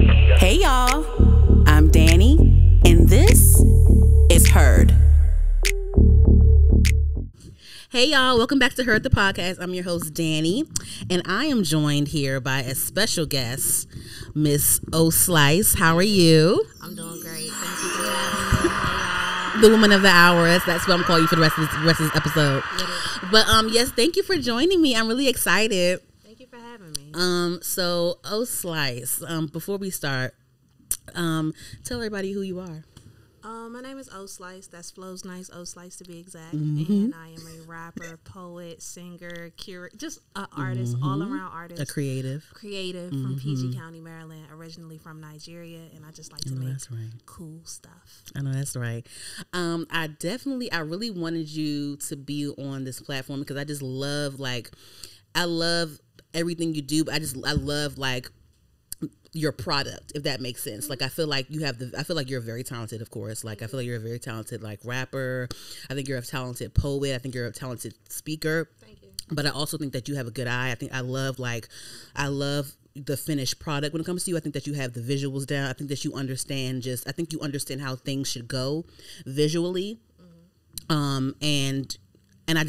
Hey y'all, I'm Danny, and this is Heard. Hey y'all, welcome back to Heard the Podcast. I'm your host, Danny, and I am joined here by a special guest, Miss O Slice. How are you? I'm doing great. Thank you for having me. Hey, y'all. The woman of the hour. That's what I'm calling you for the rest of this episode. But yes, thank you for joining me. I'm really excited. Thank you for having me. So O Slice, before we start, tell everybody who you are. My name is O Slice. That's Flows Nice O Slice to be exact. Mm-hmm. And I am a rapper, poet, singer, just an artist, all around artist. A creative from PG County, Maryland. Originally from Nigeria, and I just like to make cool stuff. I know that's right. I really wanted you to be on this platform because I just love I love everything you do, but I love your product, if that makes sense. Like I feel like you're very talented, of course. Like I feel like you're a very talented rapper. I think you're a talented poet. I think you're a talented speaker. Thank you. But I also think that you have a good eye. I love the finished product when it comes to you. I think that you have the visuals down. I think that you understand how things should go visually. And I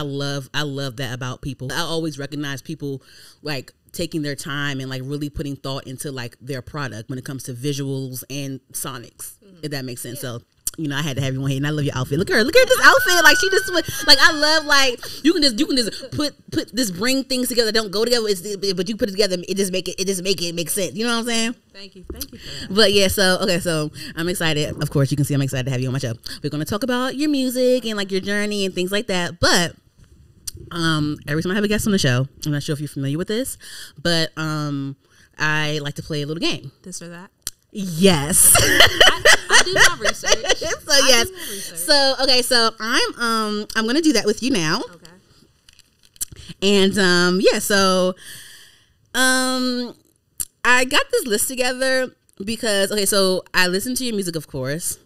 love that about people. I always recognize people taking their time and really putting thought into their product when it comes to visuals and sonics, if that makes sense. So I had to have you on here, and I love your outfit. Look at this outfit. She just I love you can just put bring things together that don't go together, but you put it together, it just make it make sense. You know what I'm saying? Thank you for that. But yeah, so I'm excited. Of course, you can see I'm excited to have you on my show. We're gonna talk about your music and your journey and things like that. But every time I have a guest on the show, I'm not sure if you're familiar with this, but I like to play a little game. This or that? Yes. I do my research. So yes. So I'm gonna do that with you now. Okay. And I got this list together because so I listen to your music, of course.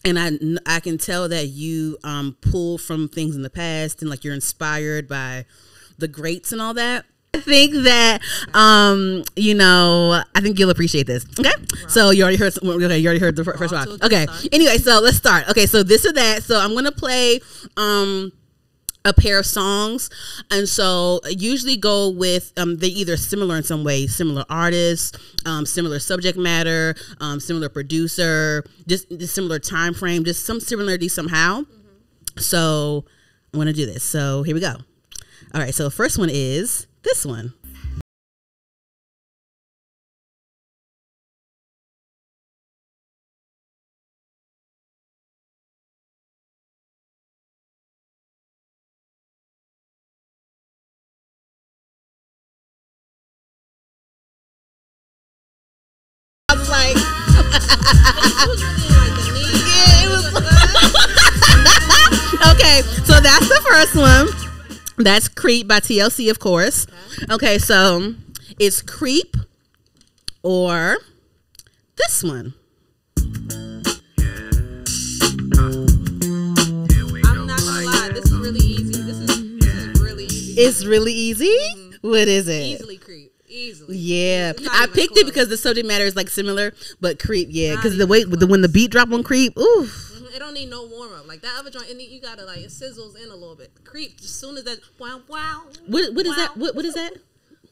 And I can tell that you pull from things in the past and you're inspired by the greats and all that. I think that I think you'll appreciate this. Okay, right. So you already heard the first one. Okay. Anyway, so let's start. Okay, so this or that. So I'm gonna play a pair of songs, and so I usually go with they either similar in some way, similar artists, similar subject matter, similar producer, just similar time frame, just some similarity somehow. So I'm gonna do this. So here we go. All right, so the first one is this one. I was like, it was okay, so that's the first one. That's Creep by TLC, of course. Okay, so it's Creep or this one. I'm not gonna lie, this is really easy. This is really easy. It's really easy? What is it? Easily Creep. Easily. Yeah, I picked it because the subject matter is similar, but Creep, yeah, because when the beat drop on Creep, ooh. It don't need no warm up like that other joint. You gotta it sizzles in a little bit. Creep, as soon as that wow. What is that? What is that?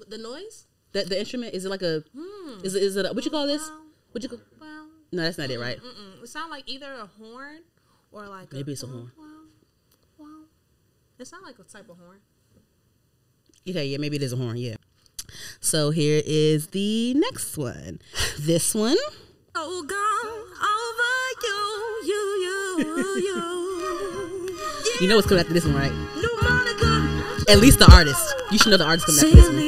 The noise? The instrument, is it a is it what you call this? What you call? Wow. No, that's not it, right? It sounds like either a horn or maybe it's a horn. Wow. It sounds like a type of horn. Okay, yeah, maybe it is a horn. Yeah. So here is the next one. This one. Oh, gone over you. You know what's coming after this one, right? At least the artist. You should know the artist coming after this one.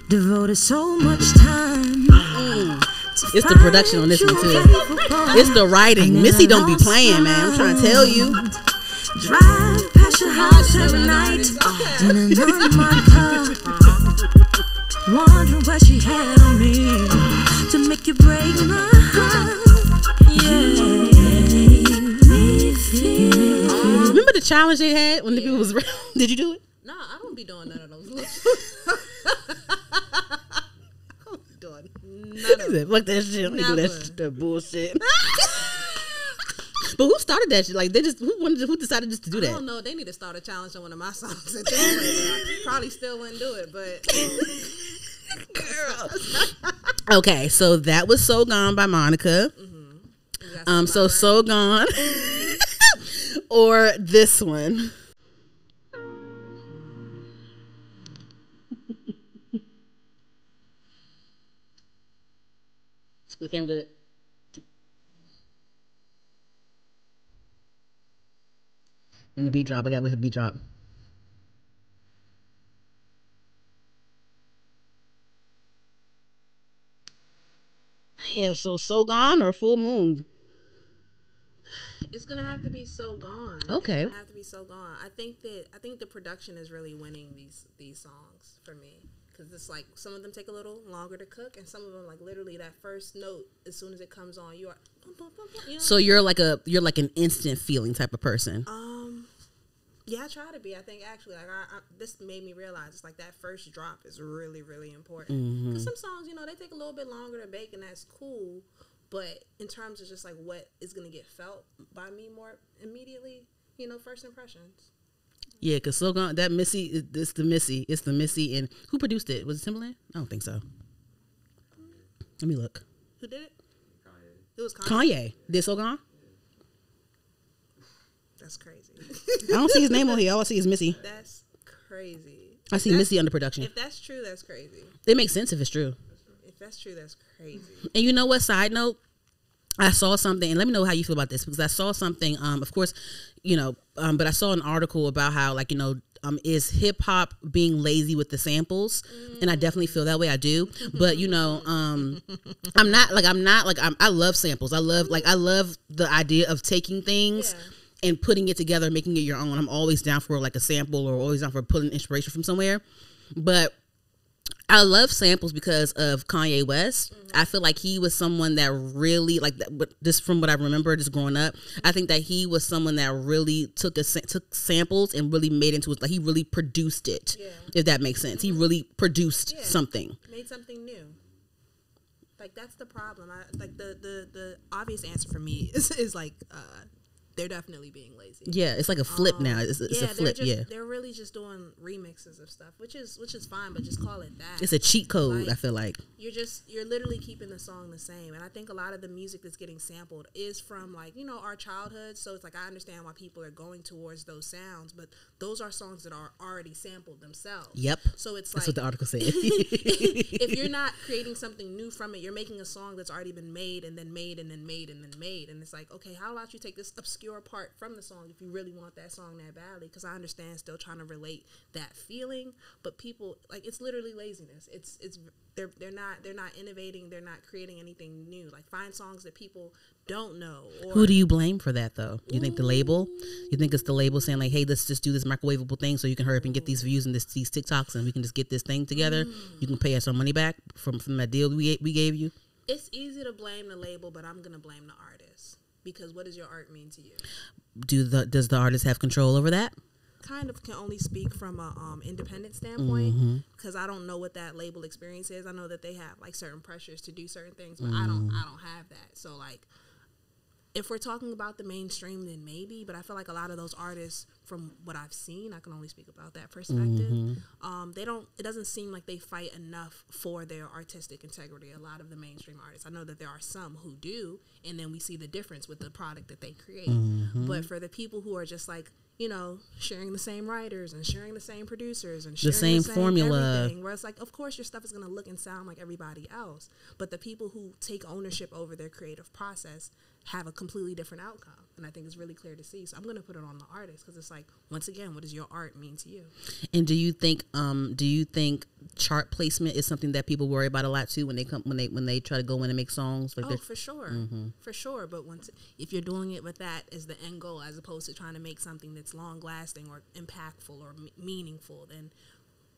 Devoted so much time. It's the production on this one too. It's the writing. Missy don't be playing, man. I'm trying to tell you. Drive past your house every night in another month. Wondering what she had on me to make you break my heart. Remember the challenge they had when the people was? Did you do it? No, I don't be doing none of those. None of them. Fuck that shit. Like, Never. that bullshit. But who started that shit? Like, who decided just to do that? I don't know. They need to start a challenge on one of my songs at this point. I probably still wouldn't do it, but. Girl. Okay, so that was So Gone by Monica. So Gone. Or this one. We came to it. And the beat drop. I got with the beat drop. Yeah, so Gone or Full Moon? It's gonna have to be So Gone. Okay. It's gonna have to be So Gone. I think the production is really winning these songs for me, because it's like some of them take a little longer to cook, and some of them, like, literally that first note, as soon as it comes on, you are. You know? So you're like an instant feeling type of person. Yeah, I try to be. I think actually, like, this made me realize it's like that first drop is really, really important. Because some songs, they take a little bit longer to bake, and that's cool. But in terms of just like what is gonna get felt by me more immediately, first impressions. Yeah, because So Gone, that Missy, it's the Missy, and who produced it? Was it Timbaland? I don't think so. Let me look. Who did it? Kanye. It was Kanye. Did So Gone? That's crazy. I don't see his name on here. All I see is Missy. That's crazy. I see Missy under production. If that's true, that's crazy. It makes sense if it's true. If that's true, that's crazy. And you know what? Side note, I saw something, and let me know how you feel about this, because I saw something. Of course, but I saw an article about how, like, is hip hop being lazy with the samples, and I definitely feel that way. I do, but I love samples. I love the idea of taking things. Yeah. And putting it together, making it your own. I'm always down for like a sample, or always down for pulling inspiration from somewhere. But I love samples because of Kanye West. I feel like he was someone that really, like, just from what I remember, just growing up, I think that he was someone that really took samples and really made into it. Like, he really produced it, if that makes sense. He really produced something. Made something new. Like, that's the problem. The obvious answer for me is like, they're definitely being lazy. Yeah, it's like a flip now. It's a flip. They're really just doing remixes of stuff, which is fine, but just call it that. It's a cheat code. I feel like you're literally keeping the song the same. And I think a lot of the music that's getting sampled is from, like, our childhood. So it's like, I understand why people are going towards those sounds, but those are songs that are already sampled themselves. Yep. So it's that's like, what the article said. if you're not creating something new from it, you're making a song that's already been made and then made and then made and then made. And it's like, okay, how about you take this obscure part from the song if you really want that song that badly? Because I understand still trying to relate that feeling, but people, like, it's literally laziness. They're not innovating. They're not creating anything new. Like, find songs that people don't know. Or, who do you blame for that, though? You think the label? You think it's the label saying, like, hey, let's just do this microwavable thing so you can hurry up and get these views and these TikToks, and we can just get this thing together? You can pay us our money back from that deal we gave you? It's easy to blame the label, but I'm gonna blame the artist, because what does your art mean to you? Does the artist have control over that? Kind of can only speak from a independent standpoint, because I don't know what that label experience is. I know that they have, like, certain pressures to do certain things, but I don't have that. So, like, if we're talking about the mainstream, then maybe, but I feel like a lot of those artists, from what I've seen, I can only speak about that perspective. It doesn't seem like they fight enough for their artistic integrity. A lot of the mainstream artists, I know that there are some who do, and then we see the difference with the product that they create. But for the people who are just like, sharing the same writers and sharing the same producers and sharing the same formula, where it's like, of course your stuff is going to look and sound like everybody else, but the people who take ownership over their creative process have a completely different outcome. And I think it's really clear to see. So I'm going to put it on the artist, because it's like, once again, what does your art mean to you? And do you think chart placement is something that people worry about a lot too when they try to go in and make songs? Like, for sure. For sure. But if you're doing it with that as the end goal, as opposed to trying to make something that's long lasting or impactful or meaningful, then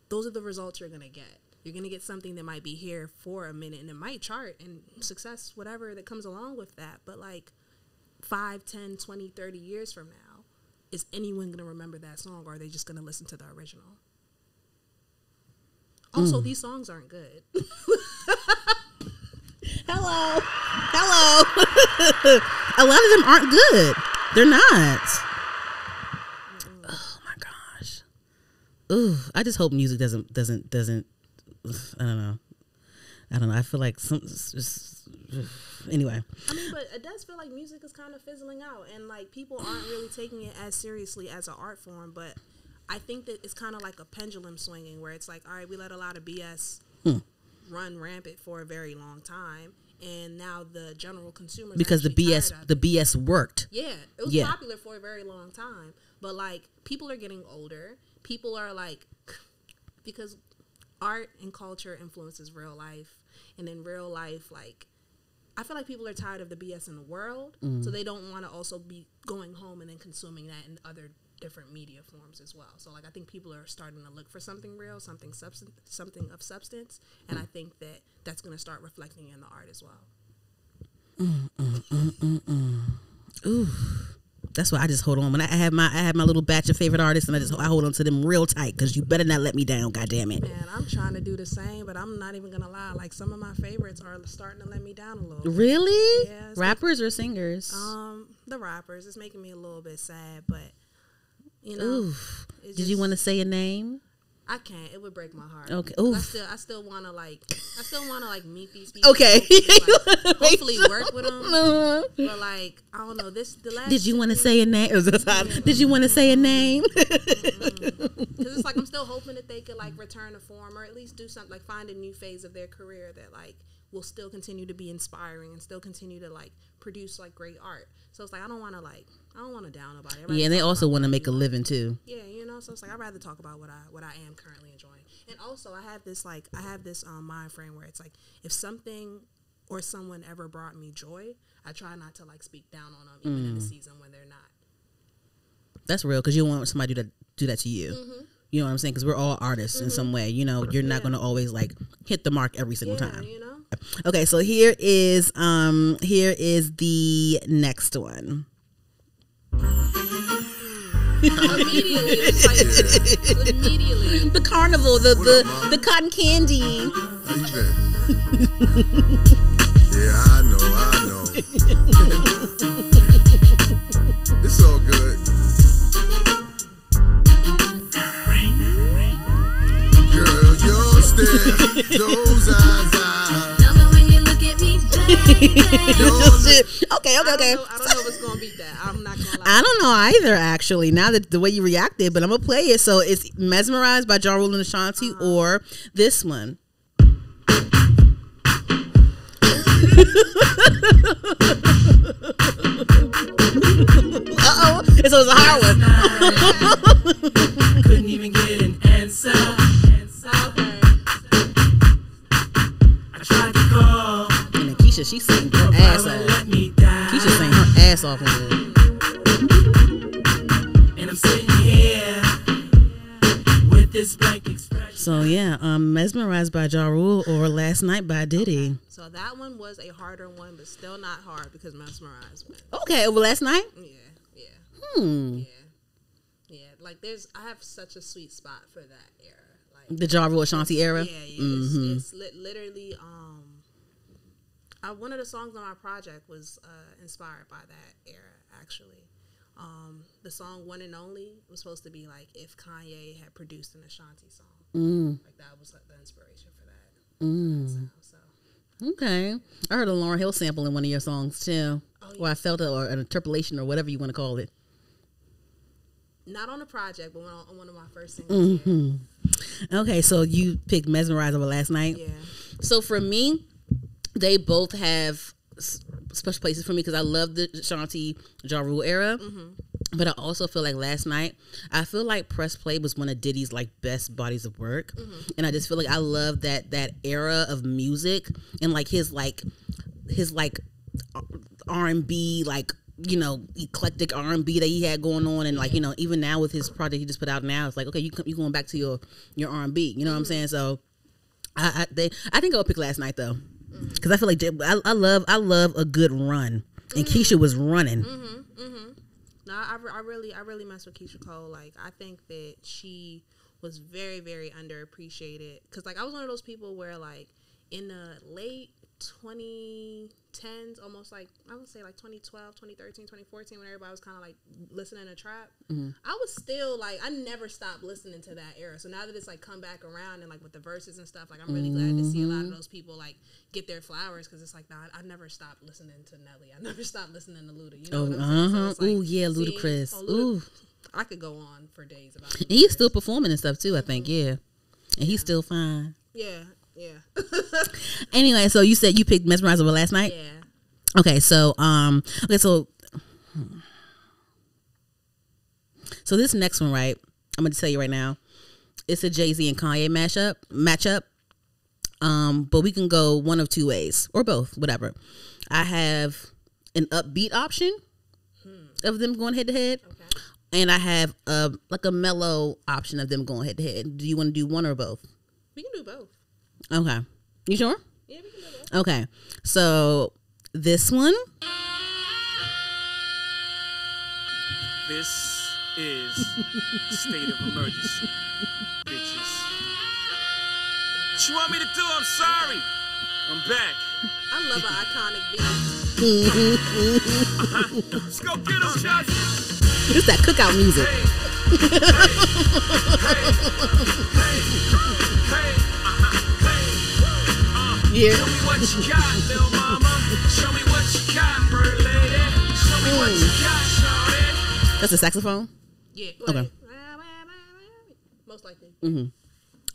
those are the results you're going to get. You're going to get something that might be here for a minute and it might chart and success, whatever that comes along with that. But like 5, 10, 20, 30 years from now, is anyone going to remember that song, or are they just going to listen to the original? Also, these songs aren't good. Hello. A lot of them aren't good. They're not. Oh my gosh. Ooh, I just hope music doesn't. I don't know. I feel like anyway. I mean, but it does feel like music is kind of fizzling out, and like people aren't really taking it as seriously as an art form. But I think that it's kind of like a pendulum swinging, where it's like, all right, we let a lot of BS run rampant for a very long time, and now the general consumer, because the BS worked. Yeah, it was popular for a very long time, but like people are getting older. People are like, because art and culture influences real life, and in real life, like, I feel like people are tired of the BS in the world, so they don't want to also be going home and then consuming that in other different media forms as well. So like I think people are starting to look for something real, something of substance, and I think that that's going to start reflecting in the art as well. Ooh, that's why I just hold on. When I have my little batch of favorite artists, and I hold on to them real tight, because you better not let me down. God damn it. Man, I'm trying to do the same, but I'm not even gonna lie. Like some of my favorites are starting to let me down a little. Really? Yeah. Rappers or singers? The rappers. It's making me a little bit sad, but you know. Did you want to say a name? I can't. It would break my heart. Okay. I still want to meet these people. Okay. Hopefully work with them. But like, I don't know. The last. Did you want to say a name? Did you want to say a name? Because it's like I'm still hoping that they could like return to form, or at least do something, like find a new phase of their career that like will still continue to be inspiring and still continue to like produce like great art. So it's like I don't want to down nobody. Yeah, and they also want to make a living too. Yeah, you know. So it's like I'd rather talk about what I am currently enjoying. And also I have this mind frame where it's like if something or someone ever brought me joy, I try not to like speak down on them even in a season when they're not. That's real, because you don't want somebody to do that to you. You know what I'm saying? Because we're all artists in some way. You know, you're not going to always like hit the mark every single time. You know. Okay, so here is the next one. Immediately. The carnival, the cotton candy. Yeah, I know. It's all good. Girl, your stare, those eyes. Love it when you look at me, baby. Okay. I don't know if it's gonna beat that. I'm not gonna lie. I don't know either, actually. Now that the way you reacted, but I'm gonna play it. So it's "Mesmerized" by Ja Rule and Ashanti, or this one. So it's a hard one. Couldn't even get an answer. Okay. I tried to call. And then Keisha, she sang her ass off. Keisha sang her ass off on it. And I'm sitting here with this blank expression. So yeah, "Mesmerized" by Ja Rule, or "Last Night" by Diddy. So that one was a harder one, but still not hard because Mesmerized went. Okay, over "Last Night." Yeah. Like I have such a sweet spot for that era. Like The Ja Rule Ashanti era. Yeah. It's literally one of the songs on my project was inspired by that era, actually. The song "One and Only" was supposed to be like if Kanye had produced an Ashanti song. Like that was like the inspiration for that. So. Okay, I heard a Lauryn Hill sample in one of your songs too, or I felt it, or an interpolation, or whatever you want to call it. Not on the project, but on one of my first singles. Okay, so you picked "Mesmerized" over "Last Night." Yeah. So for me, they both have special places for me because I love the Ashanti Ja Rule era. But I also feel like "Last Night," I feel like "Press Play" was one of Diddy's like best bodies of work, and I just feel like I love that era of music and like his R&B, like, you know, eclectic R&B that he had going on, and like, you know, even now with his project he just put out now, it's like, okay, you going back to your R&B, you know what I'm saying? So I think I'll pick "Last Night" though, because I feel like I love a good run, and Keisha was running. No, I really mess with Keisha Cole. Like I think that she was very, very underappreciated, because like I was one of those people where like in the late 2010s, almost like, I would say like 2012, 2013, 2014, when everybody was kind of like listening to trap, I was still like, I never stopped listening to that era. So now that it's like come back around and like with the verses and stuff, like I'm really glad to see a lot of those people like get their flowers, because it's like, nah, I never stopped listening to Nelly. I never stopped listening to Luda. You know what I'm saying? So Ooh, yeah, Ludacris. Luda, I could go on for days about it. And he's still performing and stuff too, I think, yeah. And he's still fine. Yeah. Anyway, so you said you picked Mesmerize over last night? Yeah. Okay, so so this next one, right? I'm gonna tell you right now. It's a Jay-Z and Kanye matchup. But we can go one of two ways, or both, whatever. I have an upbeat option of them going head to head. Okay. And I have like a mellow option of them going head to head. Do you want to do one or both? We can do both. Okay. You sure? Yeah, we can do both. Okay. So this one. This is state of emergency, bitches. What you want me to do? I'm sorry. I'm back. I love an iconic beat. Let's go get them, shots. It's that cookout music. Yeah. Show me what you got, little mama. Show me what you got, bird lady. Show me what you got, shawty. That's a saxophone? Yeah. Okay. Most likely.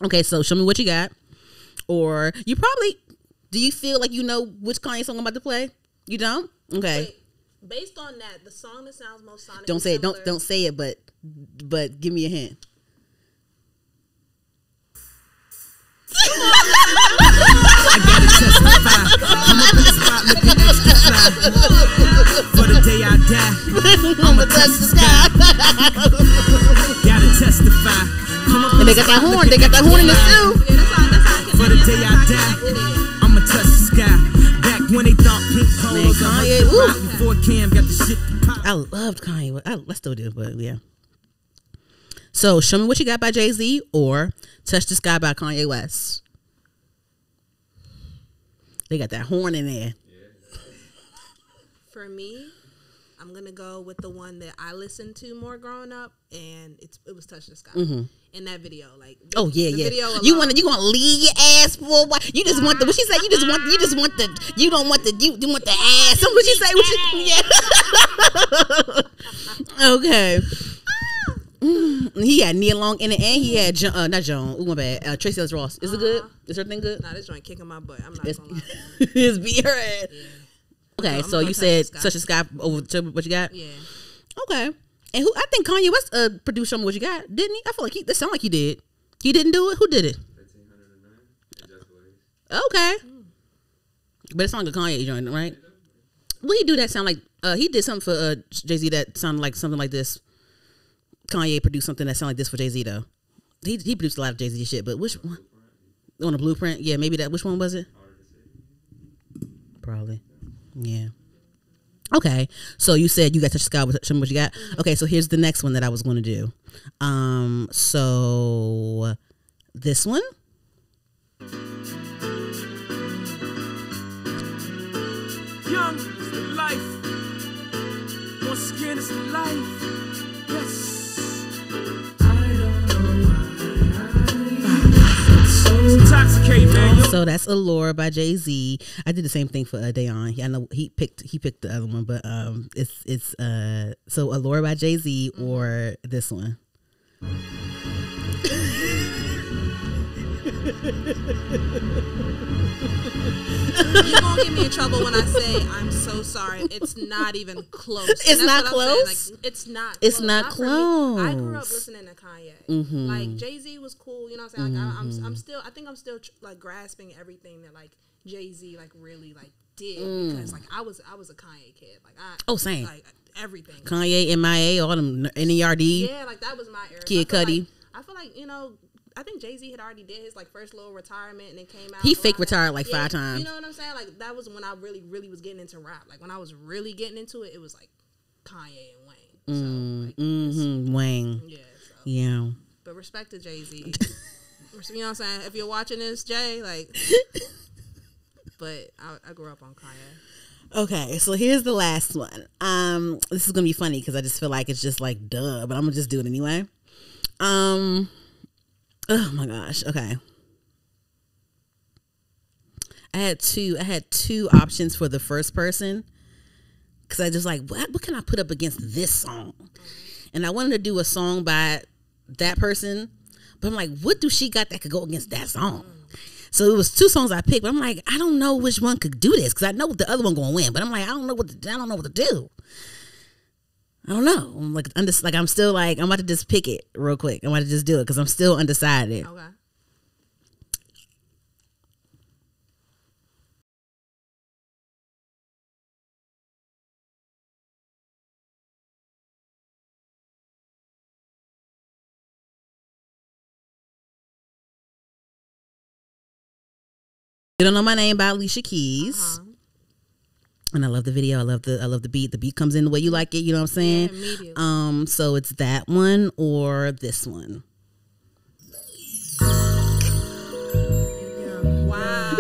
Okay, so show me what you got. Or you probably, do you feel like you know which Kanye song I'm about to play? You don't? Okay. Wait, based on that, the song that sounds most sonically Don't say it. similar, Don't say it, but give me a hint. I gotta testify. I'm up in the spot looking extra fly. For the day I die, I'ma touch the sky. Gotta testify. And they got that horn. They got that horn in the stew. For the day I die, I'ma touch the sky. Back when they thought pink polos Kanye, before Cam got the shit pop. I loved Kanye. I still do, but yeah. So, Show Me What You Got by Jay-Z or Touch the Sky by Kanye West. They got that horn in there. For me, I'm gonna go with the one that I listened to more growing up, and it was Touch the Sky. In that video, like Oh yeah, the yeah. video You alone. gonna leave your ass for what? You just want the what she said. You want the you don't want the you want the ass. What she say? Yeah. Okay. He had Nia Long in it, and he had not Joan. Ooh, my bad. Tracy Ellis Ross. Is it good? Is everything good? Nah, this joint kicking my butt. I'm not gonna lie. It's beat her ass. Yeah. Okay, I'm so gonna you Touch said the Sky. Touch the Sky over to what you got? Yeah. Okay. And who I think Kanye West produced Show Me What You Got, didn't he? I feel like that sounded like he did. He didn't do it? Who did it? 1509. Okay. But it sounded like a Kanye joint, right? Well, he do that sound like he did something for Jay-Z that sounded like something like this. Kanye produced something that sounded like this for Jay-Z though. He produced a lot of Jay-Z shit, but which one? On the Blueprint? Yeah, maybe that. Which one was it? Probably. Yeah. Okay, so you said you got Touch the Sky with Show Me What You Got. Okay, so here's the next one that I was going to do. So this one. Young is the life. Once again, it's the life. Yes. Intoxicated, man. So that's Allure by Jay-Z. I did the same thing for Dayon. I know he picked the other one, but it's so Allure by Jay-Z or this one. You're gonna get me in trouble when I say I'm so sorry. It's not even close. It's not close? Like, it's not. It's close. not for me. I grew up close. listening to Kanye. Like Jay-Z was cool. You know what I'm saying? Like I'm still. I think I'm still like grasping everything that like Jay-Z like really like did because like I was a Kanye kid. Like same. Like everything. Kanye, MIA, all them NERD. Yeah, like that was my era. Kid Cudi. I feel like I think Jay-Z had already did his like first little retirement and then came out. He fake around retired that. like 5 times. You know what I'm saying? Like that was when I really was getting into rap. Like when I was really getting into it, it was like Kanye and Wayne. So like, Wayne. yeah. So. Yeah. But respect to Jay-Z. You know what I'm saying? If you're watching this, Jay, like but I grew up on Kanye. Okay, so here's the last one. This is gonna be funny because I just feel like it's just like duh, but I'm gonna just do it anyway. Oh my gosh. Okay. I had two options for the first person because I just like what can I put up against this song, and I wanted to do a song by that person, but I'm like, what do she got that could go against that song? So it was two songs I picked, but I'm like, I don't know which one could do this because I know the other one gonna win, but I'm like, I don't know what to do. I don't know. I'm like, I'm still like, I'm about to just pick it real quick. I'm about to just do it because I'm still undecided. Okay. You Don't Know My Name by Alicia Keys. And I love the video. I love the beat. The beat comes in the way you like it. You know what I'm saying? Yeah, immediately. So it's that one or this one. Wow.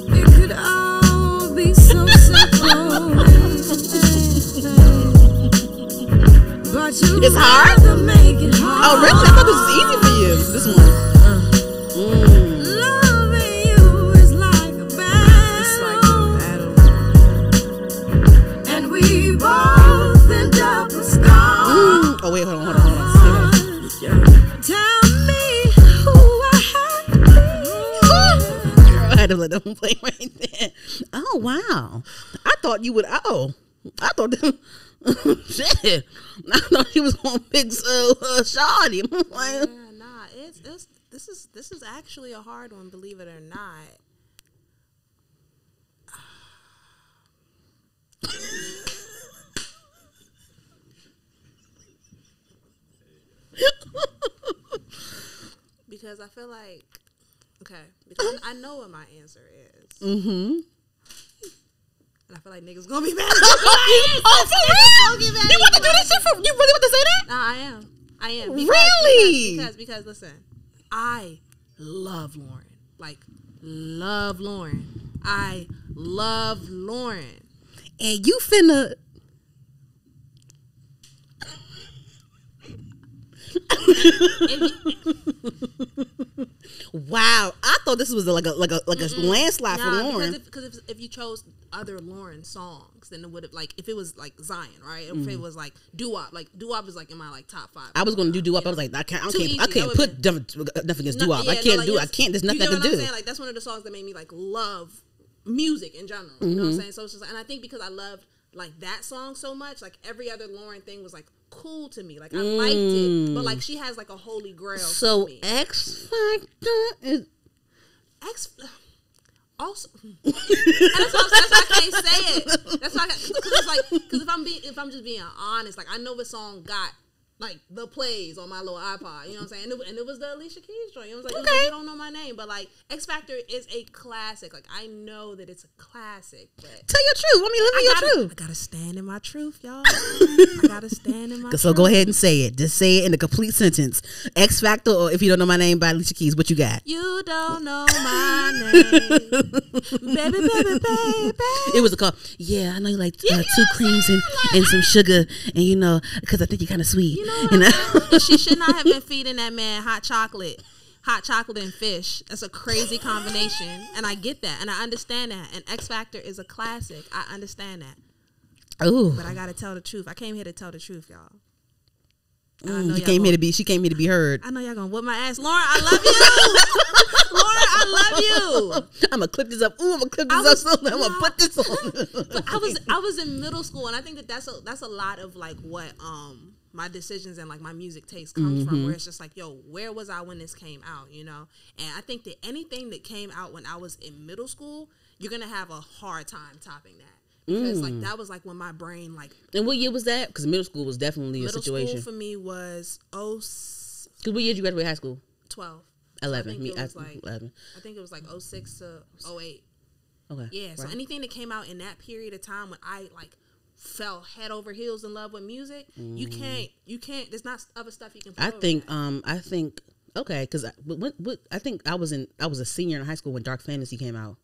It could all be so simple. But you It's hard? rather make it hard. Oh, really? I thought this was easy for you. This one. Loving you is like a battle. And we both end up with scars. Oh, wait, hold on. Tell me who I have to be. Girl, I had to let that one play right there. Oh, wow. I thought you would. Oh, I thought that. Shit. I thought he was going to pick Shawty. Yeah, nah, this is actually a hard one, believe it or not. Because I feel like, because I know what my answer is. Mm-hmm. And I feel like niggas gonna be mad. Oh, for real? You want to do this shit for? You really want to say that? Nah, I am. Because, Really? Because listen, I love Lauren. Like, love Lauren. I love Lauren. And you finna. Wow, I thought this was like a landslide for Lauren. Because if you chose other Lauren songs, then it would have, like, if it was like Zion, right? If it was like doo-wop, is like in my like top 5. I was gonna do doo-wop. I was like, I can't put nothing against doo-wop. I can't. There's nothing I can do. I'm saying? Like, that's one of the songs that made me like love music in general. You know what I'm saying? So it's just, and I think because I loved like that song so much, like every other Lauren thing was like cool to me. Like I liked it, but like she has like a holy grail. So to me. X Factor is also, and that's why I can't say it. That's why because if I'm just being honest, like I know what song got like the plays on my little iPod, you know what I'm saying? And it was the Alicia Keys joint. It was like, You Don't Know My Name, but like X Factor is a classic. Like I know that it's a classic, but tell your truth. I mean, live your truth. I gotta stand in my truth, y'all. I gotta stand in my truth. So go ahead and say it. Just say it in a complete sentence. X Factor or If You Don't Know My Name by Alicia Keys. What you got? You don't know my name, baby. It was a call. Yeah, I know you like 2 creams and some sugar, and you know, because I think you're kind of sweet. You know, and she should not have been feeding that man hot chocolate and fish. That's a crazy combination, and I get that, and I understand that. And X Factor is a classic. I understand that. Ooh, but I gotta tell the truth. I came here to tell the truth, y'all. She came here to be heard. I know y'all gonna whip my ass, Lauren. I love you, Lauren. I love you. I'm gonna clip this up. I'm gonna put this on. But I was in middle school, and I think that's a lot of like what my decisions and like my music taste comes from, where it's just like, yo, where was I when this came out, you know? And I think that anything that came out when I was in middle school, you're gonna have a hard time topping that. Because like that was like when my brain like. And what year was that? Because middle school was definitely a situation. Middle school for me was Because what year did you graduate high school? 12. 11. So I think 11. I think it was like 06 to 08. Okay. Yeah. So anything that came out in that period of time when I like fell head over heels in love with music, you can't. There's not other stuff you can. Put I over think. that. I think. Okay, because I think I was a senior in high school when Dark Fantasy came out.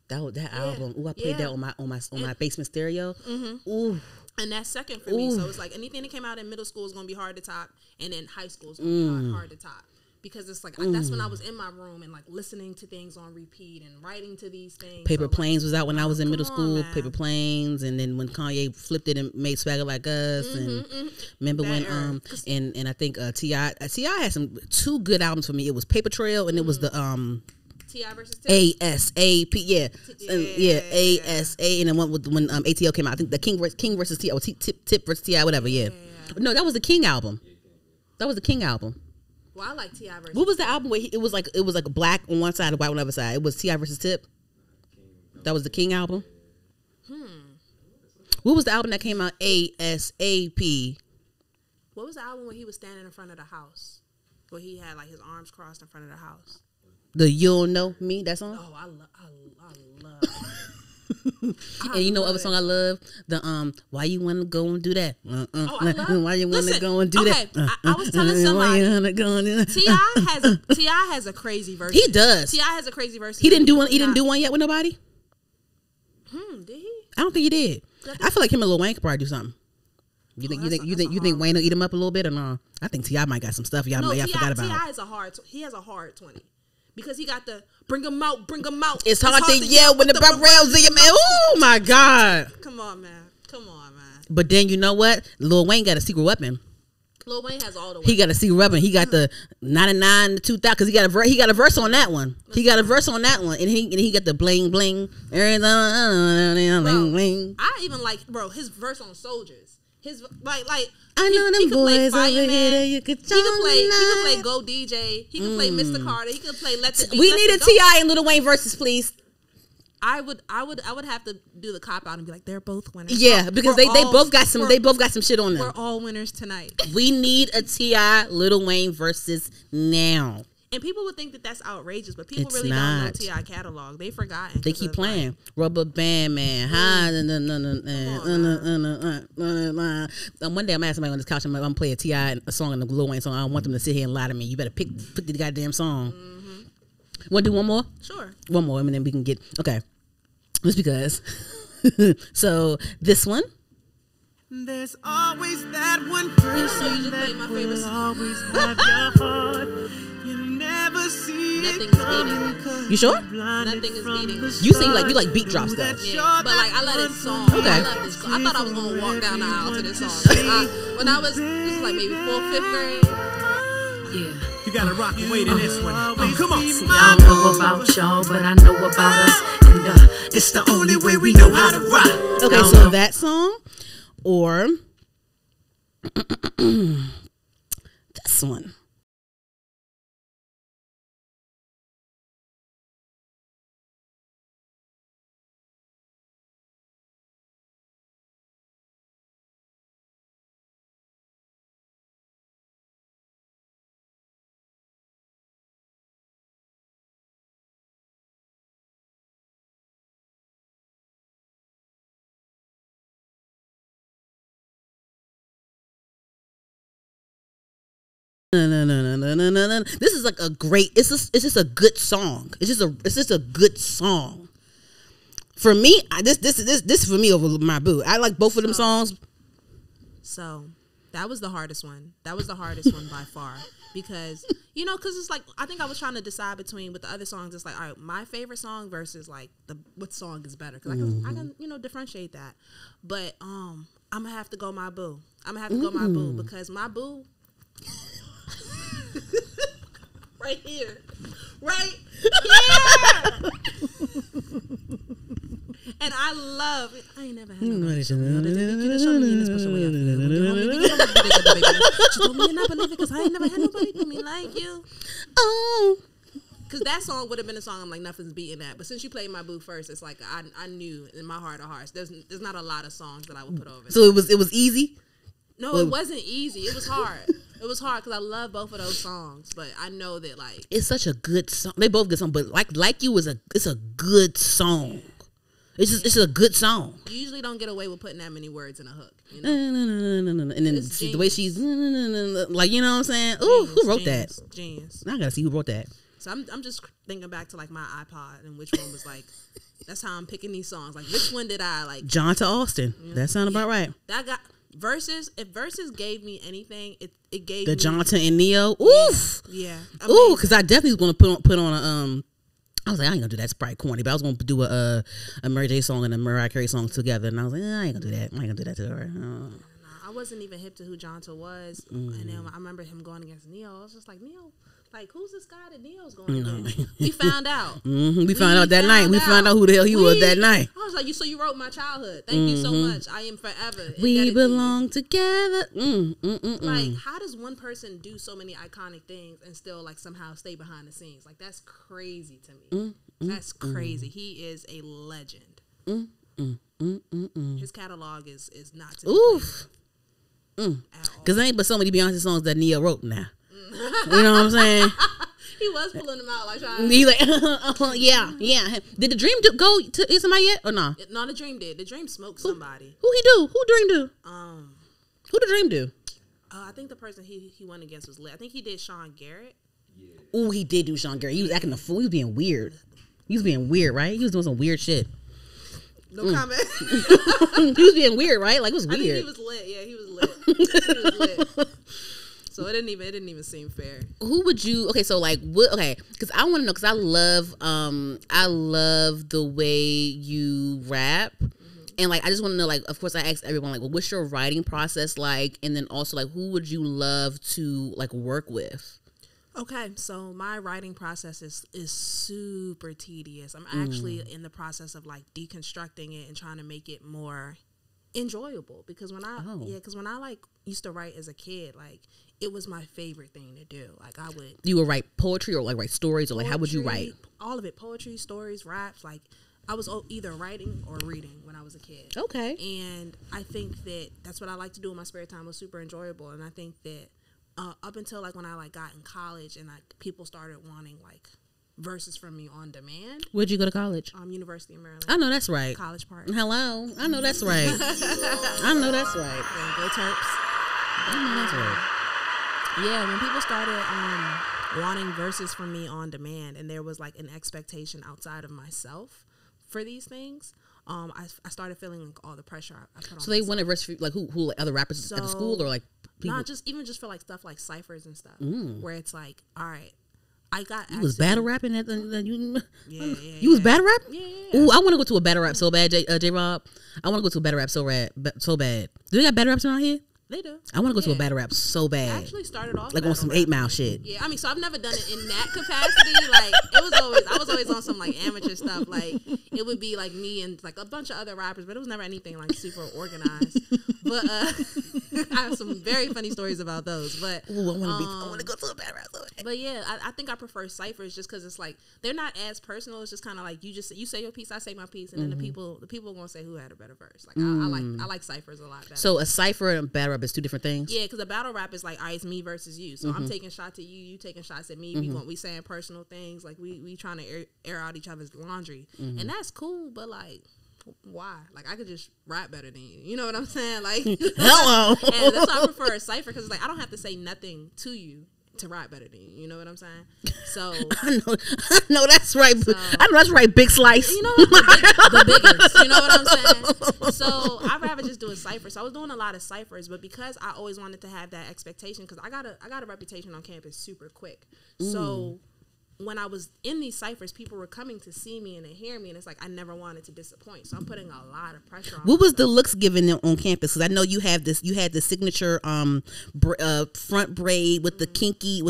That album. Ooh, I played that on my basement stereo. Ooh. And that's second for me. So it's like anything that came out in middle school is gonna be hard to top, and then high school is gonna be hard to top. Because it's like that's when I was in my room and like listening to things on repeat and writing to these things. Paper so, Planes was out when I was in middle school. man. Paper Planes, and then when Kanye flipped it and made Swagger Like Us, and remember That when era. and I think T.I. had some 2 good albums for me. It was Paper Trail and it was the T.I. versus Tip. ASAP, ASA, and then one with when ATL came out. I think the King versus T.I. or Tip versus T.I. whatever. Yeah, no, that was the King album. That was the King album. Well, I like T.I. versus. What was the album where it was like black on one side and white on the other side? It was T.I. versus Tip. That was the King album. What was the album that came out ASAP? What was the album where he was standing in front of the house, where he had like his arms crossed in front of the house? The You'll Know Me, that song? Oh, I love. And you know what other song I love? The Why You Wanna Go and Do That? I love. Why you wanna Listen, go and do okay, that? I was telling Why somebody you wanna go and do that? T.I. has a crazy verse. He does. T.I. has a crazy verse. He didn't do one. He didn't do one yet with nobody. Did he? I don't think he did. I feel like him and Lil Wayne could probably do something. You think Wayne will eat him up a little bit or no? I think T.I. might got some stuff y'all forgot about. T.I. is he has a hard 20 because he got the bring 'em out. It's hard to yell when the buck rails in your man. Oh my God! Come on, man. But then you know what? Lil Wayne got a secret weapon. Lil Wayne has all the. He got a secret weapon. He got the 99 to 2000 because he got a verse on that one. He got a verse on that one, and he got the bling bling. Bling bling. I even like his verse on Soldiers. His like I know them boys over here that you could he could play Go DJ. He could play Mr. Carter. He could play Let the We need a T.I. and Lil Wayne versus, please. I would have to do the cop out and be like, they're both winners. Yeah, because they both got some shit on them. We're all winners tonight. We need a T.I. Lil Wayne versus now. And people would think that that's outrageous, but people It's really not. don't know T.I. catalog. They forgotten. They keep playing Rubber Band Man. One day I'm asking somebody on this couch. I'm gonna play a T.I. a song and a Lil Wayne song. I don't want them to sit here and lie to me. You better pick the goddamn song. Want to do one more? Sure. One more, and then we can get okay. Just because. So this one. There's always that one person played my favorite song. always have your heart. You never see Nothing it is beating coming. You sure? Nothing is beating. You sing like you like beat drops though. Yeah, but like I love this song. Okay. I love this song. I thought I was gonna walk down the aisle to this song. When I was this is like maybe 4th, 5th grade. Yeah. You gotta rock and wait in this one. Come on. See, I don't know about y'all, but I know about us. And it's the only way we know how to rock. Okay, so that song or this one. No. This is like a great. It's just a good song. It's just a good song. For me, this for me over my boo. I like both of them songs. So that was the hardest one. That was the hardest one by far. Because, because it's like, I think I was trying to decide between, with the other songs, it's like, all right, my favorite song versus like what song is better. Because I can differentiate that. But I'm going to have to go my boo. I'm going to have to go my boo because my boo, right here. Right here. And I ain't never had nobody. You show me in a special way. She told me not believe it because I ain't never had nobody do me like you. Oh, because that song would have been a song I'm like nothing's beating that. But since you played my boo first, it's like I knew in my heart of hearts there's not a lot of songs that I would put over. So it was easy. No, it wasn't easy. It was hard. It was hard because I love both of those songs, but I know that like it's such a good song. They both good songs, but like you it's a good song. It's a good song. You usually don't get away with putting that many words in a hook. You No, know? and then It's the way she's like, you know what I'm saying? Ooh, Genius, who wrote genius, that? Genius. Now I gotta see who wrote that. So I'm just thinking back to like my iPod and which one was like. That's how I'm picking these songs. Like which one did I like? John to Austin. That sound about right. That got Versus. If Versus gave me anything, it gave The me Jonathan and Neo. Oof. Yeah. Ooh, because I definitely was gonna put on a I was like, I ain't gonna do that. It's probably corny, but I was gonna do a Mary J song and a Mariah Carey song together, and I was like, I ain't gonna do that. I ain't gonna do that to her. I wasn't even hip to who Jonta was, and then I remember him going against Neo. I was just like, Neo, like who's this guy that Neo's going against? We found out. We found out that night. We found out who the hell he was that night. I was like, so you wrote my childhood. Thank you so much. I am forever. We belong together. Like, how does one person do so many iconic things and still like somehow stay behind the scenes? Like, that's crazy to me. That's crazy. He is a legend. His catalog is not to be Oof. Because there ain't but so many Beyonce songs that Neo wrote now. You know what I'm saying? He was pulling them out like trying. He's like, yeah. Did the Dream go to somebody yet or no? No, the Dream did. The Dream smoked somebody. Who he do? Who Dream do? Who the Dream do? I think the person he went against was lit. I think he did Sean Garrett. Ooh, he did do Sean Garrett. He was acting a fool. He was being weird. He was being weird, right? He was doing some weird shit. No comment. He was being weird, right? Like it was weird. I think he was lit. Yeah, he was lit. He was lit. So it didn't even seem fair. Who would you? Okay, so like what? Okay, because I want to know because I love the way you rap, and like I just want to know like of course I asked everyone like well what's your writing process like, and then also like who would you love to like work with? Okay, so my writing process is super tedious. I'm actually in the process of like deconstructing it and trying to make it more enjoyable because when I like used to write as a kid, like it was my favorite thing to do. Like you would write poetry or like write stories or like how would you write? All of it, poetry, stories, raps. Like I was either writing or reading when I was a kid. Okay, and I think that's what I like to do in my spare time. It was super enjoyable, and I think that. Up until like when I like got in college and like people started wanting like verses from me on demand. Where'd you go to college? University of Maryland. I know that's right. College Park. Hello, I know that's right. I know that's right. Yeah, go Terps. I know that's right. Yeah, when people started wanting verses from me on demand, and there was like an expectation outside of myself for these things. I started feeling like all the pressure I put on. So they wanted verses for like who like other rappers at the school or like. People. Not just for like stuff like Cyphers and stuff, where it's like, all right, I got. You was battle rapping at the yeah. You was battle rapping? Yeah. Ooh, I want to go to a battle rap so bad, J Rob. I want to go to a battle rap so bad. Do they got battle raps around here? They do. I want to go to a battle rap so bad. I actually started off like on some 8 Mile shit. Yeah, I mean, so I've never done it in that capacity. Like I was always on some like amateur stuff. Like it would be like me and like a bunch of other rappers, but it was never anything like super organized. But I have some very funny stories about those. But ooh, I want to go to a battle rap. But yeah, I think I prefer Cyphers just because it's like they're not as personal. It's just kind of like you say your piece, I say my piece, and then the people are gonna say who had a better verse. Like I like Cyphers a lot better. So a cipher and a battle rap is two different things. Yeah, because a battle rap is like, all right, it's me versus you. So I'm taking shots at you taking shots at me. We saying personal things. Like we trying to air out each other's laundry, and that's cool. But like, why? Like I could just rap better than you. You know what I'm saying? Like, hello. And that's why I prefer a cipher because it's like I don't have to say nothing to you to rap better than you. You know what I'm saying? So I know that's right. So, I know that's right. Big Slice. You know the biggest. You know what I'm saying? So I'd rather just do a cipher. So I was doing a lot of ciphers, but because I always wanted to have that expectation, because I got a reputation on campus super quick. So when I was in these ciphers, people were coming to see me and to hear me, and it's like I never wanted to disappoint. So I'm putting a lot of pressure on. What was the looks given on campus? Because I know you had the signature front braid with the kinky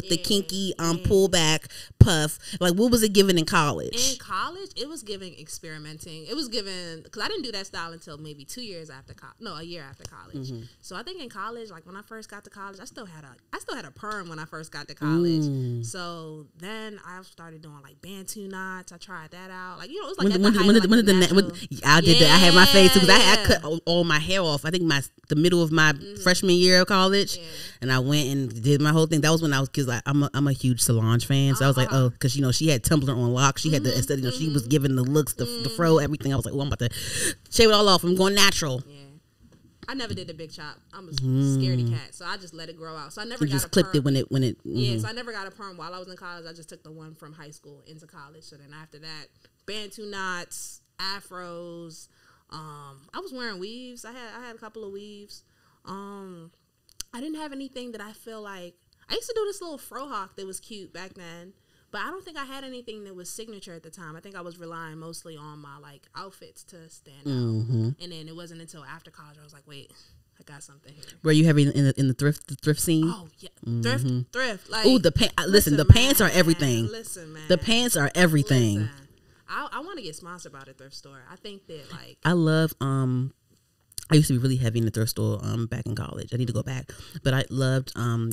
pullback puff. Like what was it given in college? In college, it was giving experimenting. It was given because I didn't do that style until maybe 2 years after a year after college. So I think in college, like when I first got to college, I still had a perm when I first got to college. So then I I started doing like Bantu knots. I tried that out. Like, it was like I did that. I had my face because I cut all my hair off. I think the middle of my freshman year of college, and I went and did my whole thing. That was when I was, because I'm a huge Solange fan, so I was like, oh, because she had Tumblr on lock. She had the aesthetic. She was giving the looks, the fro, everything. I was like, oh, I'm about to shave it all off. I'm going natural. Yeah. I never did the big chop. I'm a scaredy cat, so I just let it grow out. So I never just clipped it when it. Yeah, so I never got a perm while I was in college. I just took the one from high school into college. So then after that, Bantu knots, afros. I was wearing weaves. I had a couple of weaves. I didn't have anything that I feel like. I used to do this little frohawk that was cute back then. But I don't think I had anything that was signature at the time. I think I was relying mostly on my like outfits to stand out. And then it wasn't until after college I was like, wait, I got something here. Were you heavy in the thrift scene? Oh yeah, thrift. Like, ooh, listen, the pants are everything. Listen, man, the pants are everything. Listen. I want to get sponsored by the thrift store. I think that like I love I used to be really heavy in the thrift store back in college. I need to go back. But I loved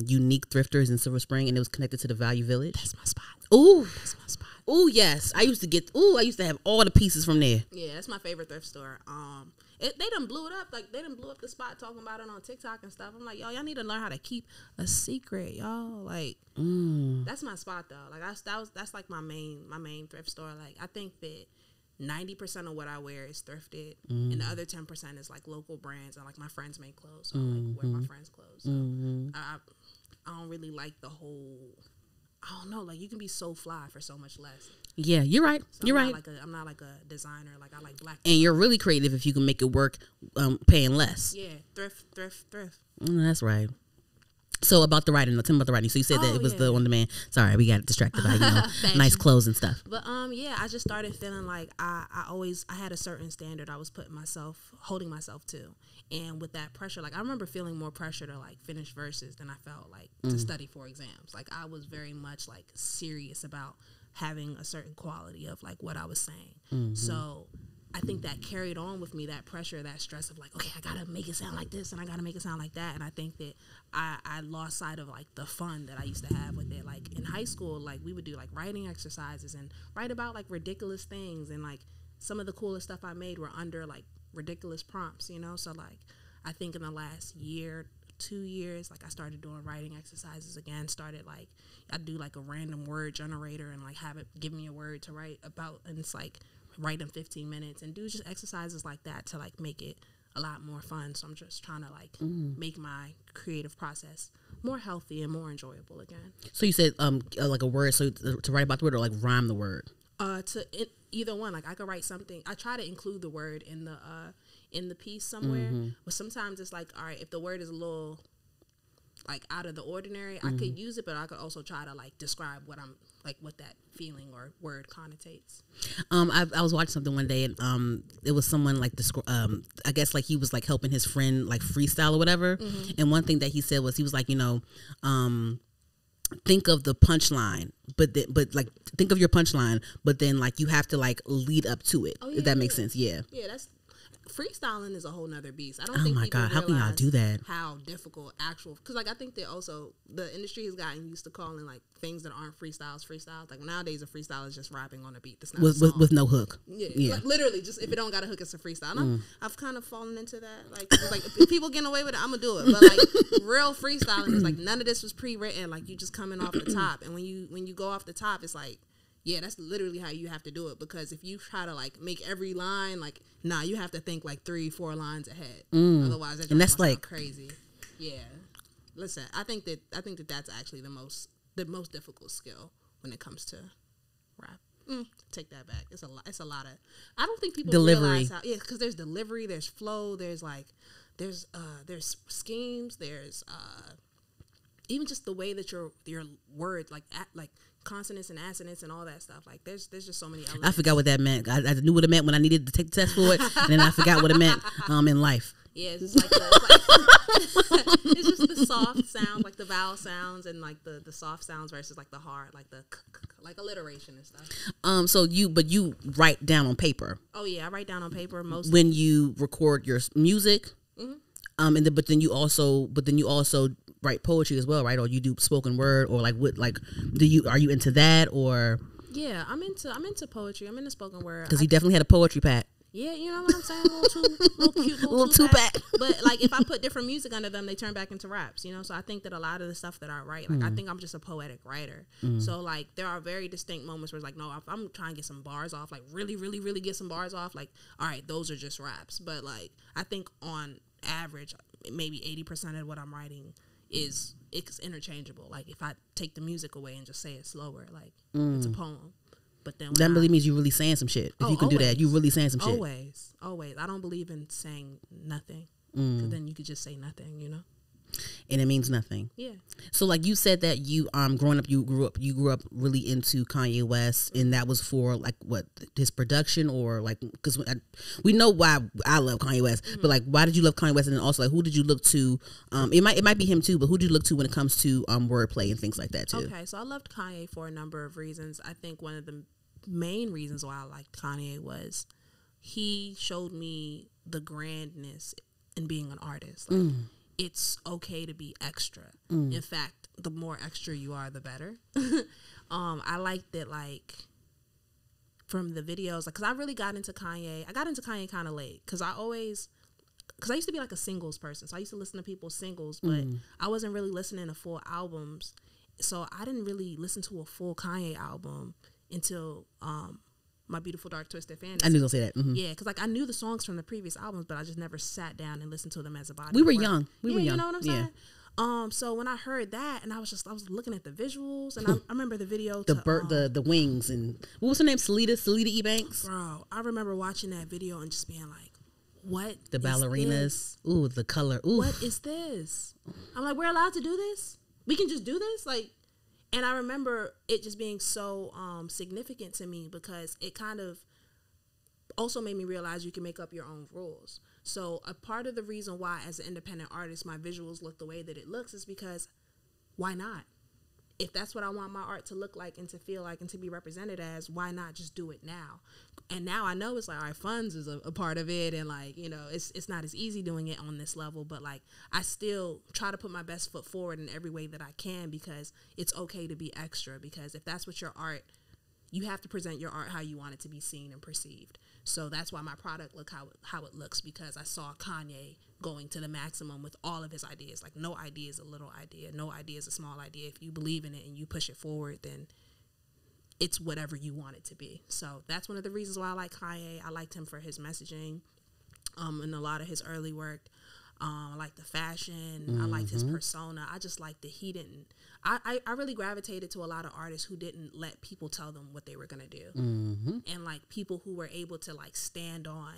Unique Thrifters in Silver Spring, and it was connected to the Value Village. That's my spot. Ooh. That's my spot. Ooh, yes. I used to have all the pieces from there. Yeah, that's my favorite thrift store. They done blew it up. Like, they done blew up the spot talking about it on TikTok and stuff. I'm like, y'all need to learn how to keep a secret, y'all. Like, that's my spot, though. Like, that's like my main thrift store. Like, I think that 90% of what I wear is thrifted, and the other 10% is like local brands, and like my friends make clothes, so I like wear my friends' clothes. So I don't really like the whole. I don't know, like you can be so fly for so much less. Yeah, you're right. So you're right. I'm not like a designer. Like I like black. And you're really creative if you can make it work, paying less. Yeah, thrift. That's right. So about the writing, tell me about the writing. So you said that it was the on demand. Sorry, we got distracted by nice clothes and stuff. But yeah, I just started feeling like I had a certain standard I was holding myself to, and with that pressure, like I remember feeling more pressure to like finish verses than I felt like to study for exams. Like I was very much like serious about having a certain quality of like what I was saying. So I think that carried on with me, that pressure, that stress of like, okay, I gotta make it sound like this and I gotta make it sound like that. And I think that I lost sight of like the fun that I used to have with it. Like in high school, like we would do like writing exercises and write about like ridiculous things, and like some of the coolest stuff I made were under like ridiculous prompts, So like I think in the last year, 2 years, like I started doing writing exercises again. Started like I'd do like a random word generator and like have it give me a word to write about, and it's like write in 15 minutes and do just exercises like that to like make it a lot more fun. So I'm just trying to like make my creative process more healthy and more enjoyable again. So you said like a word, so to write about the word or like rhyme the word? Either one. Like I could write something. I try to include the word in the piece somewhere, but sometimes it's like, all right, if the word is a little like out of the ordinary, I could use it, but I could also try to like describe what I'm like, what that feeling or word connotates. I was watching something one day, and it was someone like I guess like he was like helping his friend like freestyle or whatever, and one thing that he said was he was like, think of the punchline, but like think of your punchline, but then like you have to like lead up to it. If that makes sense. Yeah, that's. Freestyling is a whole nother beast. I don't think people God, how can y'all do that? How difficult because like I think that also the industry has gotten used to calling like things that aren't freestyles. Like nowadays a freestyle is just rapping on a beat. That's not with no hook. Yeah. Like, literally just if it don't got a hook, it's a freestyle. And I've kind of fallen into that. Like if people getting away with it, I'm gonna do it. But like real freestyling is like none of this was pre-written. Like you just coming off the top, and when you go off the top, it's like. Yeah, that's literally how you have to do it, because if you try to like make every line like you have to think like 3-4 lines ahead. Otherwise, that's like crazy. Yeah, listen, I think that that's actually the most difficult skill when it comes to rap. Take that back. It's a lot of. I don't think people realize how. Yeah, because there's delivery, there's flow, there's schemes, there's even just the way that your words like consonants and assonants and all that stuff. Like there's just so many elements. I forgot what that meant. I knew what it meant when I needed to take the test for it, and then I forgot what it meant in life. Yeah, it's just it's just the soft sounds, like the vowel sounds, and like the soft sounds versus like the hard, like the like alliteration and stuff. So you write down on paper. Oh yeah, I write down on paper most when you record your music. But then you also write poetry as well, right? Or you do spoken word, or like what? Like, are you into that, or? Yeah, I'm into poetry. I'm into spoken word. Because he definitely had a poetry pack. Yeah, you know what I'm saying? Little two pack. But like, if I put different music under them, they turn back into raps. You know, so I think that a lot of the stuff that I write, like I think I'm just a poetic writer. So like, there are very distinct moments where it's like, no, if I'm trying to get some bars off, like really, really, really get some bars off, like, all right, those are just raps. But like, I think on average, maybe 80% of what I'm writing it's interchangeable. Like if I take the music away and just say it slower, like it's a poem. But then that really means you really saying some shit. If you can do that, you really saying some shit. Always. I don't believe in saying nothing, because then you could just say nothing, you know. And it means nothing. Yeah. So like you said that you growing up you grew up really into Kanye West, and that was for like what, his production, or like, because we know why I love Kanye West, but like why did you love Kanye West, and then also like who did you look to? It might be him too, but who did you look to when it comes to wordplay and things like that too? Okay, so I loved Kanye for a number of reasons. I think one of the main reasons why I liked Kanye was he showed me the grandness in being an artist. Like, it's okay to be extra. In fact, the more extra you are, the better. I liked that, like, from the videos, like, because I really got into Kanye. I got into Kanye kind of late, because I used to be like a singles person. So I used to listen to people's singles, but I wasn't really listening to full albums. So I didn't really listen to a full Kanye album until My Beautiful Dark Twisted Fantasy. I knew you'll say that. Yeah, because like I knew the songs from the previous albums, but I just never sat down and listened to them as a body. We were young. You know what I'm saying? So when I heard that, and I was looking at the visuals, and I remember the video the wings, and what was her name? Salida E. Banks. Bro, I remember watching that video and just being like, what? The ballerinas. Ooh, the color. Ooh. What is this? I'm like, we're allowed to do this? We can just do this? Like, and I remember it just being so significant to me, because it kind of also made me realize you can make up your own rules. So a part of the reason why, as an independent artist, my visuals look the way that it looks is because why not? If that's what I want my art to look like and to feel like and to be represented as, why not just do it now? And now I know it's like, all right, funds is a part of it, and like, you know, it's not as easy doing it on this level, but like I still try to put my best foot forward in every way that I can, because it's okay to be extra, because if that's what your art, you have to present your art how you want it to be seen and perceived. So that's why my product look how it looks, because I saw Kanye going to the maximum with all of his ideas. Like, no idea is a little idea. No idea is a small idea. If you believe in it and you push it forward, then it's whatever you want it to be. So that's one of the reasons why I like Kanye. I liked him for his messaging in a lot of his early work. I like the fashion. I liked his persona. I just liked that he didn't. I really gravitated to a lot of artists who didn't let people tell them what they were going to do. And like people who were able to like stand on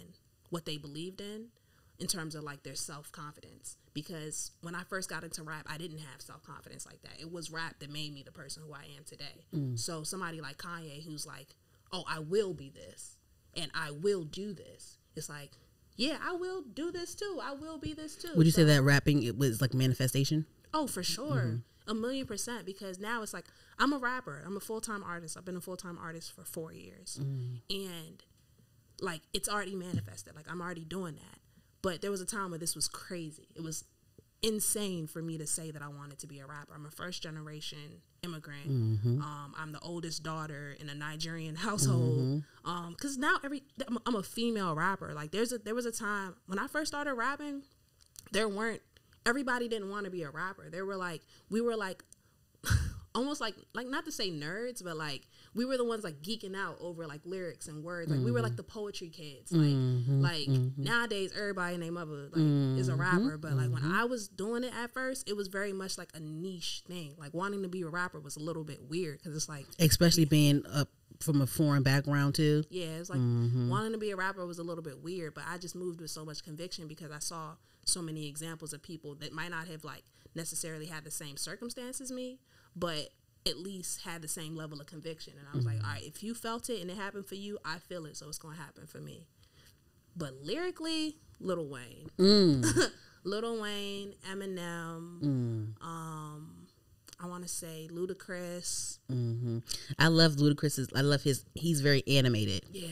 what they believed in terms of like their self-confidence. Because when I first got into rap, I didn't have self-confidence like that. It was rap that made me the person who I am today. So somebody like Kanye, who's like, oh, I will be this and I will do this. It's like, yeah, I will do this too. I will be this too. Would you say that rapping, it was like manifestation? Oh, for sure. 1,000,000%. Because now it's like, I'm a rapper. I'm a full-time artist. I've been a full-time artist for 4 years. And like, it's already manifested. Like, I'm already doing that. But there was a time where this was crazy. It was insane for me to say that I wanted to be a rapper. I'm a first-generation immigrant. I'm the oldest daughter in a Nigerian household. Because now I'm a female rapper. Like, there was a time when I first started rapping, everybody didn't want to be a rapper. We were like almost like not to say nerds, but like we were the ones like geeking out over like lyrics and words. Like we were like the poetry kids. Like nowadays everybody and their mother like is a rapper, but like when I was doing it at first, it was very much like a niche thing. Like wanting to be a rapper was a little bit weird, because it's like, especially being up from a foreign background too. Yeah, it was like wanting to be a rapper was a little bit weird, but I just moved with so much conviction because I saw so many examples of people that might not have like necessarily had the same circumstance as me, but at least had the same level of conviction. And I was like, all right, if you felt it and it happened for you, I feel it, so it's going to happen for me. But lyrically, Lil Wayne. Lil Wayne, Eminem, I want to say Ludacris. I love Ludacris. He's very animated. Yeah.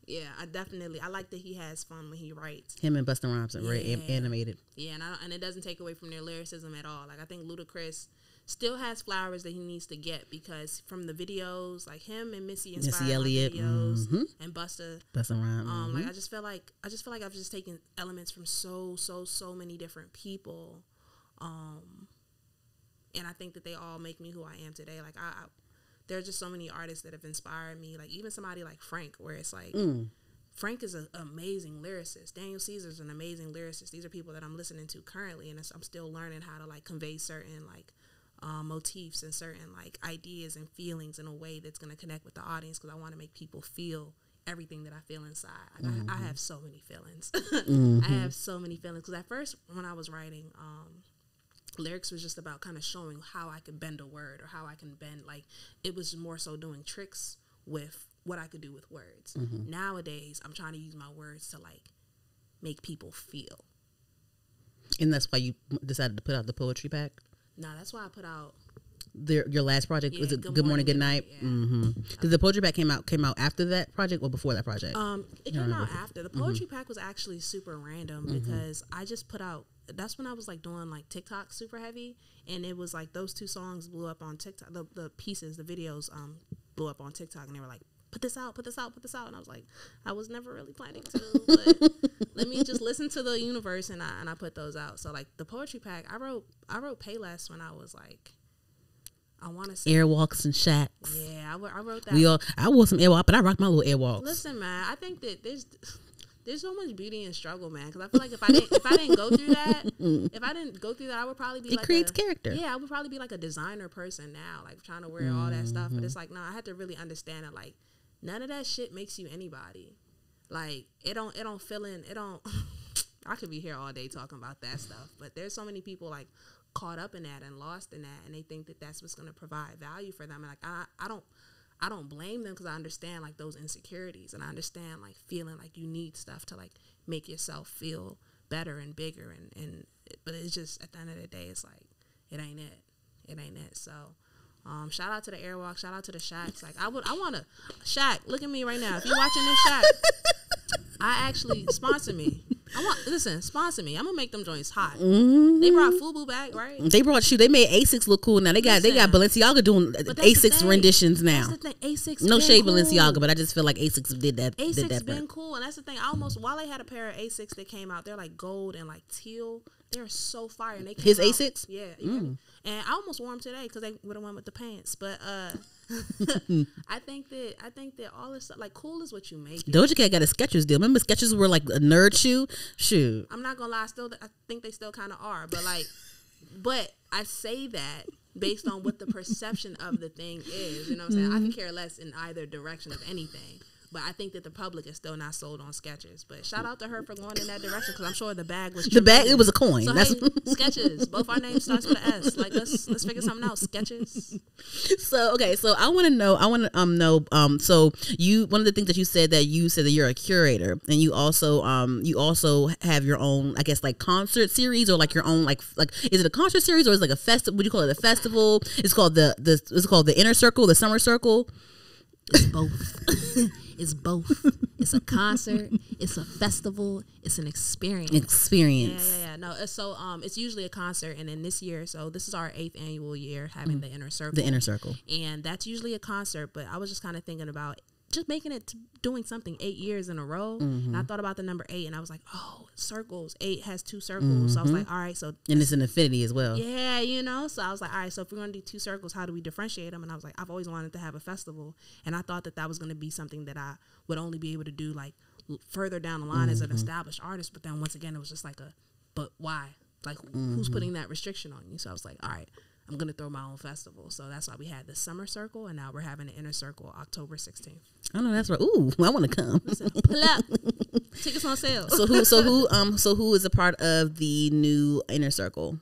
Yeah, I like that he has fun when he writes. Him and Busta Rhymes are very animated. Yeah, and it doesn't take away from their lyricism at all. Like I think Ludacris still has flowers that he needs to get because from the videos, like him and Missy Elliott videos and Busta Rhymes. like I just feel like I've just taken elements from so many different people, and I think that they all make me who I am today. Like there are just so many artists that have inspired me. Like even somebody like Frank, where it's like Frank is an amazing lyricist. Daniel Caesar's an amazing lyricist. These are people that I'm listening to currently, and I'm still learning how to like convey certain like motifs and certain like ideas and feelings in a way that's going to connect with the audience because I want to make people feel everything that I feel inside. Like I have so many feelings. I have so many feelings because at first when I was writing, lyrics was just about kind of showing how I could bend a word or how I can bend. Like it was more so doing tricks with what I could do with words. Nowadays, I'm trying to use my words to like make people feel. And that's why you decided to put out the poetry pack? No, that's why I put out your last project. Was it Good Morning, Good Night? Yeah. Did the poetry pack came out after that project or before that project? It came out after. The poetry pack was actually super random because I just put out. That's when I was like doing like TikTok super heavy, and it was like those two songs blew up on TikTok. The pieces, the videos, blew up on TikTok, and they were like, put this out, and I was like, I was never really planning to, but let me just listen to the universe, and I put those out. So like the poetry pack, I wrote Payless when I was like, I want to say Airwalks and Shacks. Yeah, I wrote that. I wore some Airwalk, but I rocked my little Airwalks. Listen, man, I think that there's so much beauty in struggle, man. Because I feel like if I didn't go through that, I would probably be it creates character. Yeah, I would probably be like a designer person now, like trying to wear all that stuff. But it's like, no, I had to really understand that, like, none of that shit makes you anybody. Like, it don't fill in. It don't. I could be here all day talking about that stuff, but there's so many people like caught up in that and lost in that, and they think that that's what's going to provide value for them. And like, I don't blame them because I understand like those insecurities, and I understand like feeling like you need stuff to like make yourself feel better and bigger, but it's just at the end of the day, it's like it ain't it. So shout out to the Airwalk, shout out to the Shacks. Like I want to Shack, look at me right now. If you're watching this, Shack, I actually sponsor me. Sponsor me. I'm gonna make them joints hot. They brought FUBU back, right? They made Asics look cool now. They got Balenciaga doing Asics renditions now. That's the thing. Asics no shade cool. Balenciaga, but I just feel like Asics did that. Asics been cool, and that's the thing. Wale had a pair of Asics that came out. They're like gold and like teal. They're so fire. And they came his out, Asics. Yeah. And I almost wore them today because they would have went with the pants. But I think that all this stuff, like, cool is what you make. Doja Cat got a Skechers deal. Remember Skechers were like a nerd shoe? Shoot. I'm not gonna lie, I think they still kind of are, but like, but I say that based on what the perception of the thing is. You know what I'm saying? I can care less in either direction of anything. But I think that the public is still not sold on Skechers. But shout out to her for going in that direction because I'm sure the bag was tremendous. It was a coin. So hey, Skechers. Both our names starts with an S. Like let's figure something out. Skechers. So I want to know. So you, one of the things that you said that you're a curator, and you also have your own, I guess, like concert series, or like your own like is it a concert series or is it like a festival? Would you call it a festival? It's called the Inner Circle, the Summer Circle. It's both. It's both. It's a concert. It's a festival. It's an experience. Yeah. No, so it's usually a concert, and then this year, so this is our 8th annual year having the Inner Circle. The Inner Circle, and that's usually a concert. But I was just kind of thinking about just making it doing something 8 years in a row. And I thought about the number 8, and I was like, oh, circles. 8 has 2 circles. So I was like, all right, so and it's an infinity as well. Yeah, you know. So I was like, all right, so if we're gonna do 2 circles, how do we differentiate them? And I was like, I've always wanted to have a festival, and I thought that was gonna be something that I would only be able to do like further down the line as an established artist. But then once again, it was just like but why? Like, who's putting that restriction on you? So I was like, all right, I'm going to throw my own festival. So that's why we had the Summer Circle, and now we're having the Inner Circle October 16th. I know that's right. Ooh, I want to come. Listen, pull up. Tickets on sale. So who is a part of the new Inner Circle?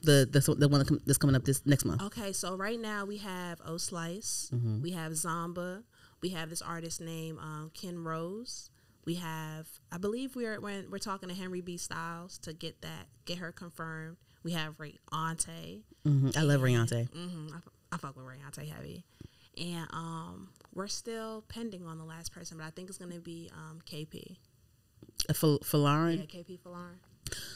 The one that's coming up this next month. Okay, so right now we have O Slice, we have Zamba, we have this artist named Ken Rose. We have, I believe we're talking to Henry B. Styles to get her confirmed. We have Ray Ante. I love Ray Ante. I fuck with Ray Ante heavy. And we're still pending on the last person, but I think it's going to be KP. For Lauren? Yeah, KP for Lauren.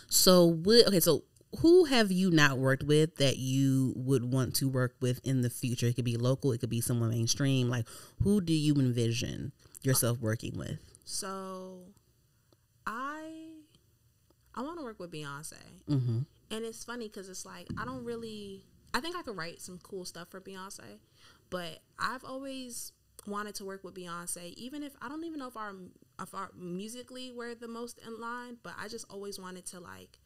So, so who have you not worked with that you would want to work with in the future? It could be local, it could be someone mainstream. Like, who do you envision yourself working with? So, I want to work with Beyonce. Mm-hmm. And it's funny because it's like, I think I could write some cool stuff for Beyonce, but I've always wanted to work with Beyonce, even if I don't even know if our musically we're the most in line, but I just always wanted to, like,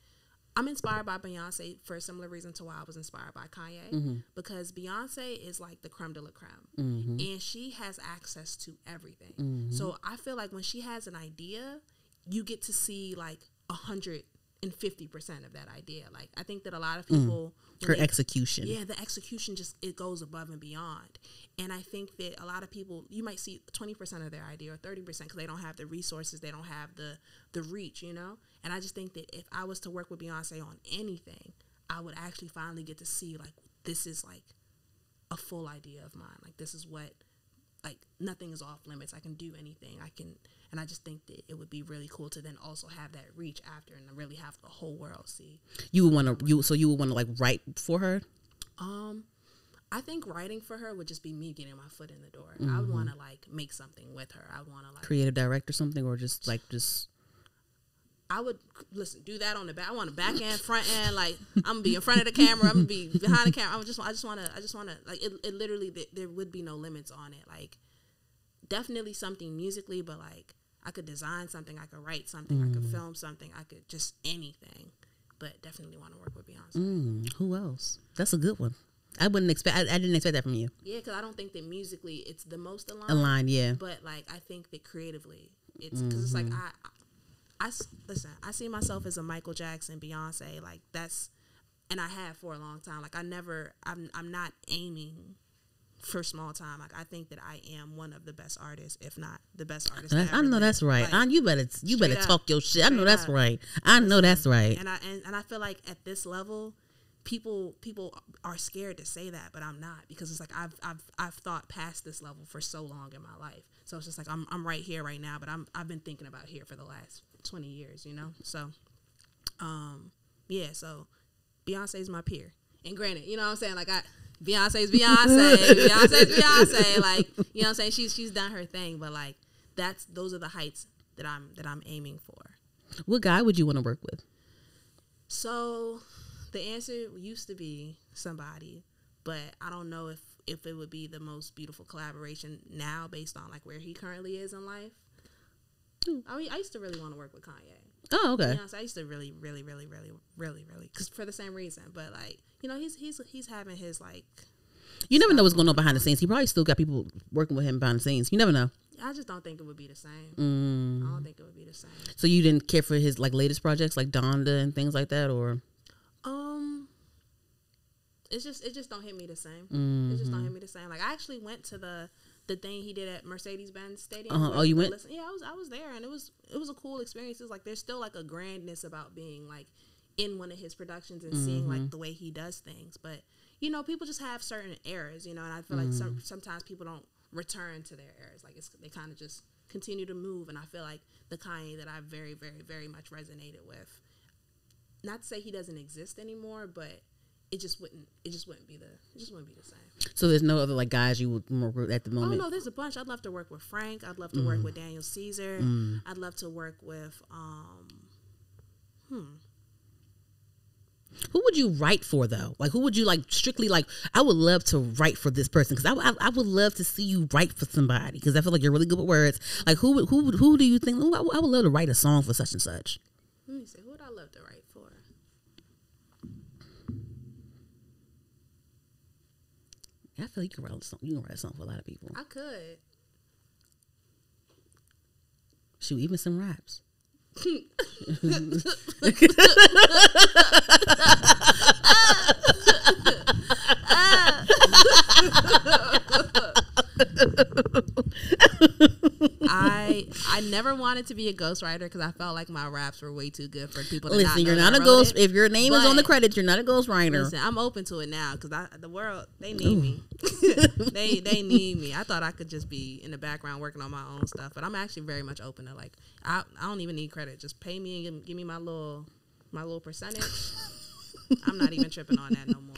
I'm inspired by Beyonce for a similar reason to why I was inspired by Kanye, Mm-hmm. because Beyonce is like the creme de la creme, Mm-hmm. and she has access to everything. Mm-hmm. So I feel like when she has an idea, you get to see like 150% of that idea. Like, I think that a lot of people, Her execution. yeah, the execution it goes above and beyond. And I think that a lot of people, you might see 20% of their idea or 30% because they don't have the resources, they don't have the reach, you know? And I just think that if I was to work with Beyonce on anything, I would actually finally get to see, like, this is like a full idea of mine. Like, this is what, like, nothing is off limits. I can do anything. And I just think that it would be really cool to then also have that reach after and really have the whole world see. You would want to like write for her? I think writing for her would just be me getting my foot in the door. Mm-hmm. I would want to like make something with her. I would want to like Creative direct or something, or just. I would do that on the back. I want a back end, front end. Like, I'm gonna be in front of the camera. I'm gonna be behind the camera. I just want to like it. Literally, there would be no limits on it. Like, definitely something musically, but like I could design something, I could write something, I could film something, I could just anything. But definitely want to work with Beyonce. Who else? That's a good one. I didn't expect that from you. Yeah, because I don't think that musically it's the most aligned. Aligned, yeah. But like I think that creatively, it's because it's like I listen. I see myself as a Michael Jackson, Beyonce, like that's, and I have for a long time. Like I'm not aiming for small time. Like I think that I am one of the best artists, if not the best artist. I know that's right. Like, you better talk your shit. I know that's up. right. I know that's right. And I feel like at this level, people are scared to say that, but I'm not, because it's like I've thought past this level for so long in my life. So it's just like I'm right here right now, but I've been thinking about here for the last 20 years, you know? So yeah, so Beyonce's my peer. And granted, you know what I'm saying? Like Beyonce's Beyonce, like, you know what I'm saying? She's done her thing, but like those are the heights that I'm aiming for. What guy would you want to work with? So the answer used to be somebody, but I don't know if it would be the most beautiful collaboration now based on like where he currently is in life. I mean, I used to really want to work with Kanye. Oh, okay. To be honest, I used to really, because for the same reason. But like, you know, he's having his like. You never know what's going on behind the scenes. He probably still got people working with him behind the scenes. You never know. I just don't think it would be the same. I don't think it would be the same. So you didn't care for his like latest projects, like Donda and things like that, or? It just don't hit me the same. It just don't hit me the same. Like I actually went to the thing he did at Mercedes-Benz Stadium. Oh, you went? Yeah, I was there, and it was a cool experience. It's like there's still like a grandness about being like in one of his productions and seeing like the way he does things. But you know, people just have certain errors, you know, and I feel like sometimes people don't return to their errors. Like they kind of just continue to move, and I feel like the Kanye that I very, very, very much resonated with. Not to say he doesn't exist anymore, but it just wouldn't be the same. So there's no other like guys you would work with at the moment? Oh no, there's a bunch. I'd love to work with Frank. I'd love to work with Daniel Caesar. I'd love to work with Who would you write for though? Like who would you like strictly like? I would love to write for this person because I would love to see you write for somebody because I feel like you're really good with words. Like who do you think? I would love to write a song for such and such. Let me see. Who would I love to write for? I feel like you can write a song. You can write a song for a lot of people. I could. Shoot, even some raps. I never wanted to be a ghostwriter because I felt like my raps were way too good for people to Listen, not know you're that not I a wrote ghost. it. If your name is on the But- credits, you're not a ghostwriter. Listen, I'm open to it now because the world, they need me. they need me. I thought I could just be in the background working on my own stuff, but I'm actually very much open to like, I don't even need credit. Just pay me and give me my little percentage. I'm not even tripping on that no more.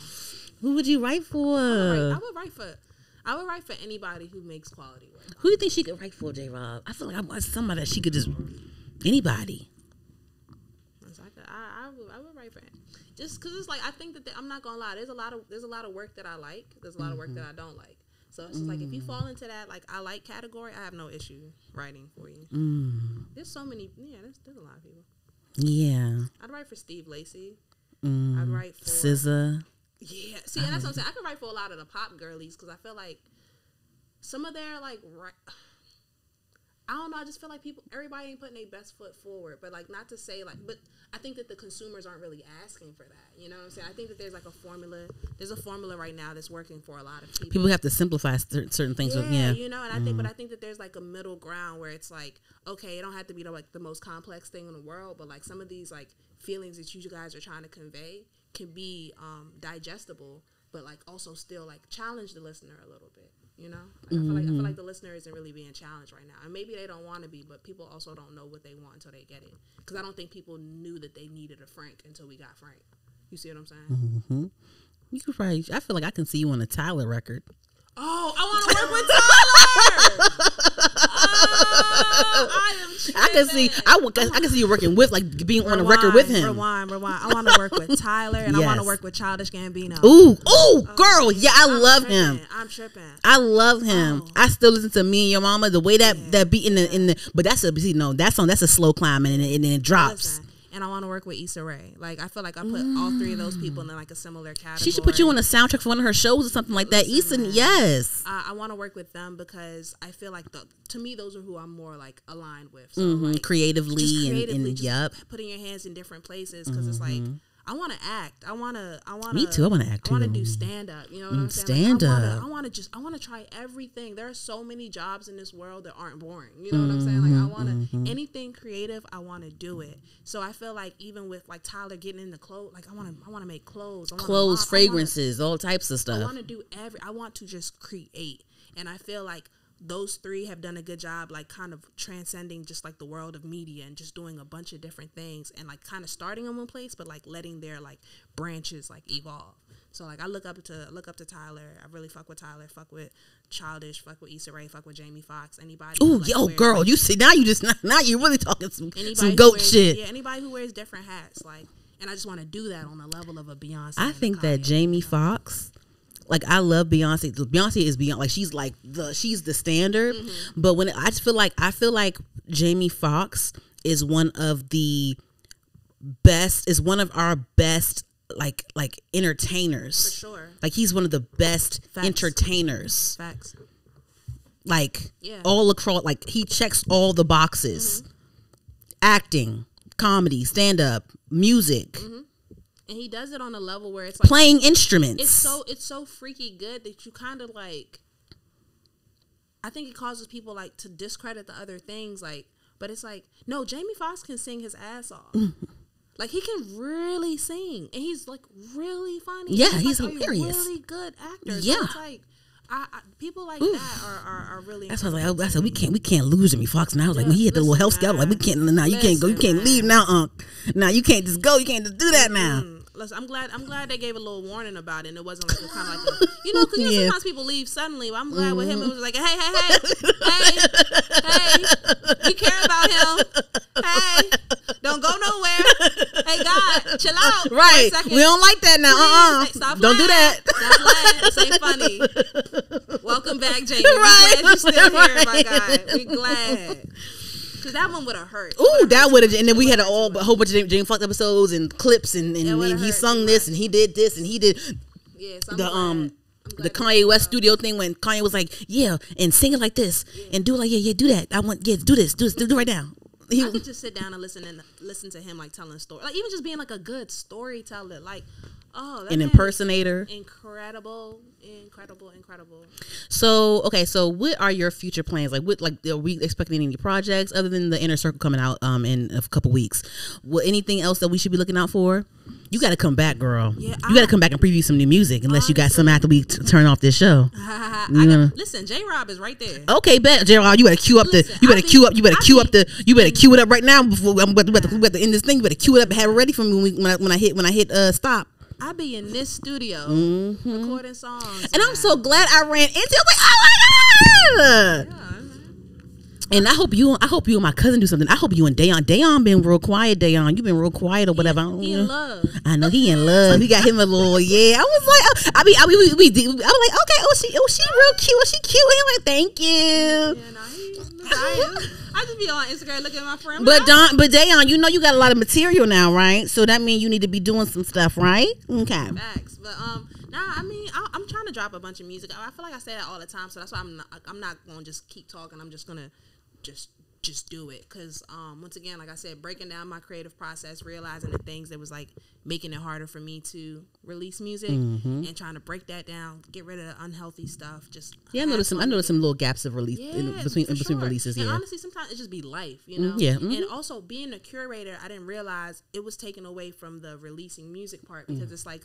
Who would you write for? I would write for anybody who makes quality work. Who do you think she could write for, J-Rob? I feel like I want somebody that she could just anybody. I would write for it. Just because it's like I think that I'm not gonna lie. There's a lot of work that I like. There's a lot of work that I don't like. So it's just like if you fall into that like I like category, I have no issue writing for you. There's so many. Yeah, there's a lot of people. Yeah. I'd write for Steve Lacy. I'd write for SZA. Yeah. See, and that's what I'm saying. I could write for a lot of the pop girlies because I feel like some of their like. I don't know. I just feel like everybody ain't putting their best foot forward, but like not to say like, but I think that the consumers aren't really asking for that. You know what I'm saying? I think that there's like a formula. There's a formula right now that's working for a lot of people. People have to simplify certain things. Yeah, you know, and I think, but I think that there's like a middle ground where it's like, okay, it don't have to be like the most complex thing in the world, but like some of these like feelings that you guys are trying to convey can be digestible, but like also still like challenge the listener a little bit. You know, like, I feel like the listener isn't really being challenged right now, and maybe they don't want to be, but people also don't know what they want until they get it. Because I don't think people knew that they needed a Frank until we got Frank. You see what I'm saying? You could probably. I feel like I can see you on a Tyler record. Oh, I want to work with Tyler. I am. I can see. I can see you working with, like, being on a record with him. Rewind. I want to work with Tyler, and I want to work with Childish Gambino. Ooh, girl. Yeah, I love him. I'm tripping. I love him. I still listen to Me and Your Mama. The way that beat in the but that's a slow climb and then it drops. Listen, and I want to work with Issa Rae. Like I feel like I put all three of those people in like a similar category. She should put you on a soundtrack for one of her shows or something like that. Issa, yes. I want to work with them because I feel like to me those are who I'm more like aligned with. So like, creatively just putting your hands in different places because it's like I want to act. I want to. Me too. I want to act too. I want to do stand up. You know what I'm saying? Stand up. I want to try everything. There are so many jobs in this world that aren't boring. You know what I'm saying? Like I want to anything creative. I want to do it. So I feel like even with like Tyler getting into clothes, like I want to make clothes. Clothes, fragrances, all types of stuff. I want to do I want to just create, and I feel like those three have done a good job, like kind of transcending just like the world of media and just doing a bunch of different things and like kind of starting in one place, but like letting their like branches like evolve. So like I look up to Tyler. I really fuck with Tyler. Fuck with Childish. Fuck with Issa Rae. Fuck with Jamie Foxx. Anybody. Ooh, yo, girl, you see now you're really talking some goat shit. Yeah, anybody who wears different hats, like, and I just want to do that on the level of a Beyonce. I think that Jamie Foxx. Like I love Beyonce. Beyonce is beyond. Like she's the standard. But when I feel like Jamie Foxx is one of the best. Is one of our best like entertainers. For sure. Like he's one of the best Facts. entertainers. Facts. Like all across. Like he checks all the boxes. Acting, comedy, stand up, music. And he does it on a level where it's like playing instruments. It's so freaky good that you kind of like. I think it causes people like to discredit the other things, like. But it's like no, Jamie Foxx can sing his ass off. Like he can really sing, and he's like really funny. Yeah, he's like hilarious. A really good actor. Yeah, so it's like. People like that are really. That's why I said we can't lose Jamie Foxx now. I was like when he had the little health scale, like we can't now. You can't go. You can't leave now, Now you can't just go. You can't just do that now. Listen, I'm glad they gave a little warning about it, and it wasn't like a kind of like a, because sometimes people leave suddenly. But I'm glad with him it was like hey, we care about him. Hey, don't go nowhere. Hey, God, chill out. Right, we don't like that now. Please, stop don't do that. Stop playing. This ain't funny. Welcome back, Jamie. Right. We're glad you're still here, my guy. We glad. Because that one would have hurt. Ooh, that would have. And then we had a whole bunch of Jamie Foxx episodes and clips, and he sung this, and he did this, and he did the Kanye West studio thing when Kanye was like, and sing it like this, and do it like do that. I want do this, do it right now. I could just sit down and listen to him like telling a story, like even just being like a good storyteller. Like Oh, an impersonator. Incredible. So okay, so what are your future plans? Like, what, like, are we expecting any projects other than the Inner Circle coming out in a couple weeks? What, anything else that we should be looking out for? You got to come back, girl. Yeah, you got to come back and preview some new music, unless you got some after we turn off this show. Listen, J Rob is right there. Okay, bet J Rob, you better cue up you better cue it up right now before we about to end this thing. You better cue it up and have it ready for me when I hit stop. I be in this studio recording songs, and I'm so glad I ran into it. Like, oh my god! And I hope you and my cousin do something. I hope you and Dayon been real quiet. Dayon, you been real quiet or whatever. He in love. I know he in love. He got him a little yeah. I was like, I was like, okay, oh she real cute. Oh she cute. He like, thank you. Yeah, no, I just be on Instagram looking at my friend. But Dayon, you know you got a lot of material now, right? So that means you need to be doing some stuff, right? Okay. Facts. But I mean, I'm trying to drop a bunch of music. I feel like I say that all the time, so that's why I'm not gonna just keep talking. I'm just gonna just do it, because once again, like I said, breaking down my creative process, realizing the things that was like making it harder for me to release music, and trying to break that down, get rid of the unhealthy stuff. Just I noticed some little gaps of release in between releases. And yeah, honestly, sometimes it just be life, you know. And also being a curator, I didn't realize it was taken away from the releasing music part, because it's like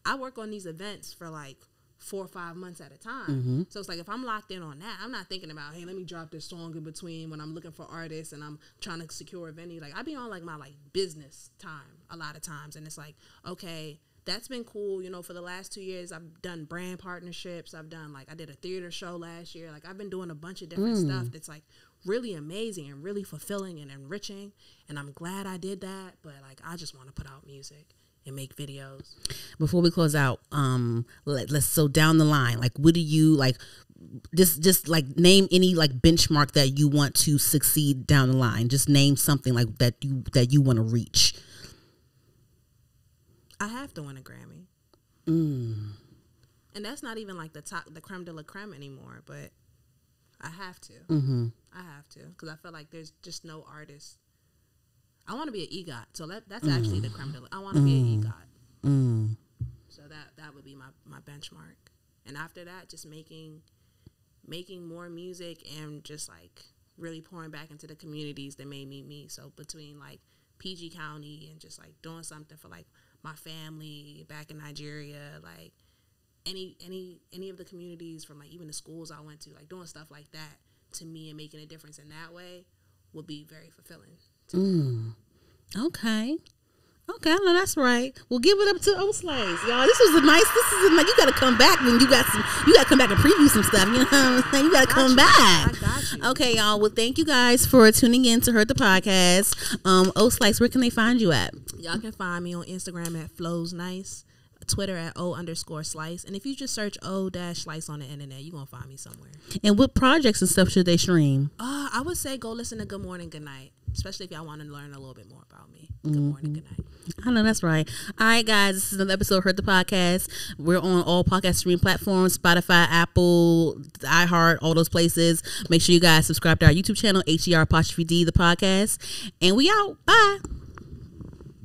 I work on these events for like 4 or 5 months at a time. So it's like, if I'm locked in on that, I'm not thinking about, hey, let me drop this song in between when I'm looking for artists and I'm trying to secure a venue. Like, I be on like my like business time a lot of times, and it's like, okay, that's been cool. You know, for the last 2 years, I've done brand partnerships. I've done I did a theater show last year. Like, I've been doing a bunch of different stuff that's like really amazing and really fulfilling and enriching. And I'm glad I did that. But like, I just want to put out music and make videos. Before we close out, let's so down the line, like, what do you like? Just like name any like benchmark that you want to succeed down the line. Just name something like that you want to reach. I have to win a Grammy, and that's not even like the creme de la creme anymore. But I have to. I have to, because I feel like there's just no artist. I want to be an EGOT, so that's actually the creme de la. I want to be an EGOT. So that would be my benchmark. And after that, just making more music and just like really pouring back into the communities that made me me. So between like PG County and just like doing something for like my family back in Nigeria, like any of the communities from like even the schools I went to, like doing stuff like that to me and making a difference in that way would be very fulfilling. Okay, I know that's right. Well, give it up to Old Slice, y'all. This is a nice. You got to come back when you got to come back and preview some stuff. You know what I'm saying? You got to come back. I got you. Okay, y'all. Well, thank you guys for tuning in to Heard the Podcast. Old Slice, where can they find you at? Y'all can find me on Instagram at Flows Nice, Twitter at O_Slice, and if you just search O-Slice on the internet, you're gonna find me somewhere. And what projects and stuff should they stream? I would say go listen to Good Morning, Good Night, especially if y'all want to learn a little bit more about me. Good morning, good night. I know that's right. All right, guys, this is another episode of Heard the Podcast. We're on all podcast streaming platforms: Spotify, Apple, iHeart, all those places. Make sure you guys subscribe to our YouTube channel, HER_D the podcast, and we out. Bye.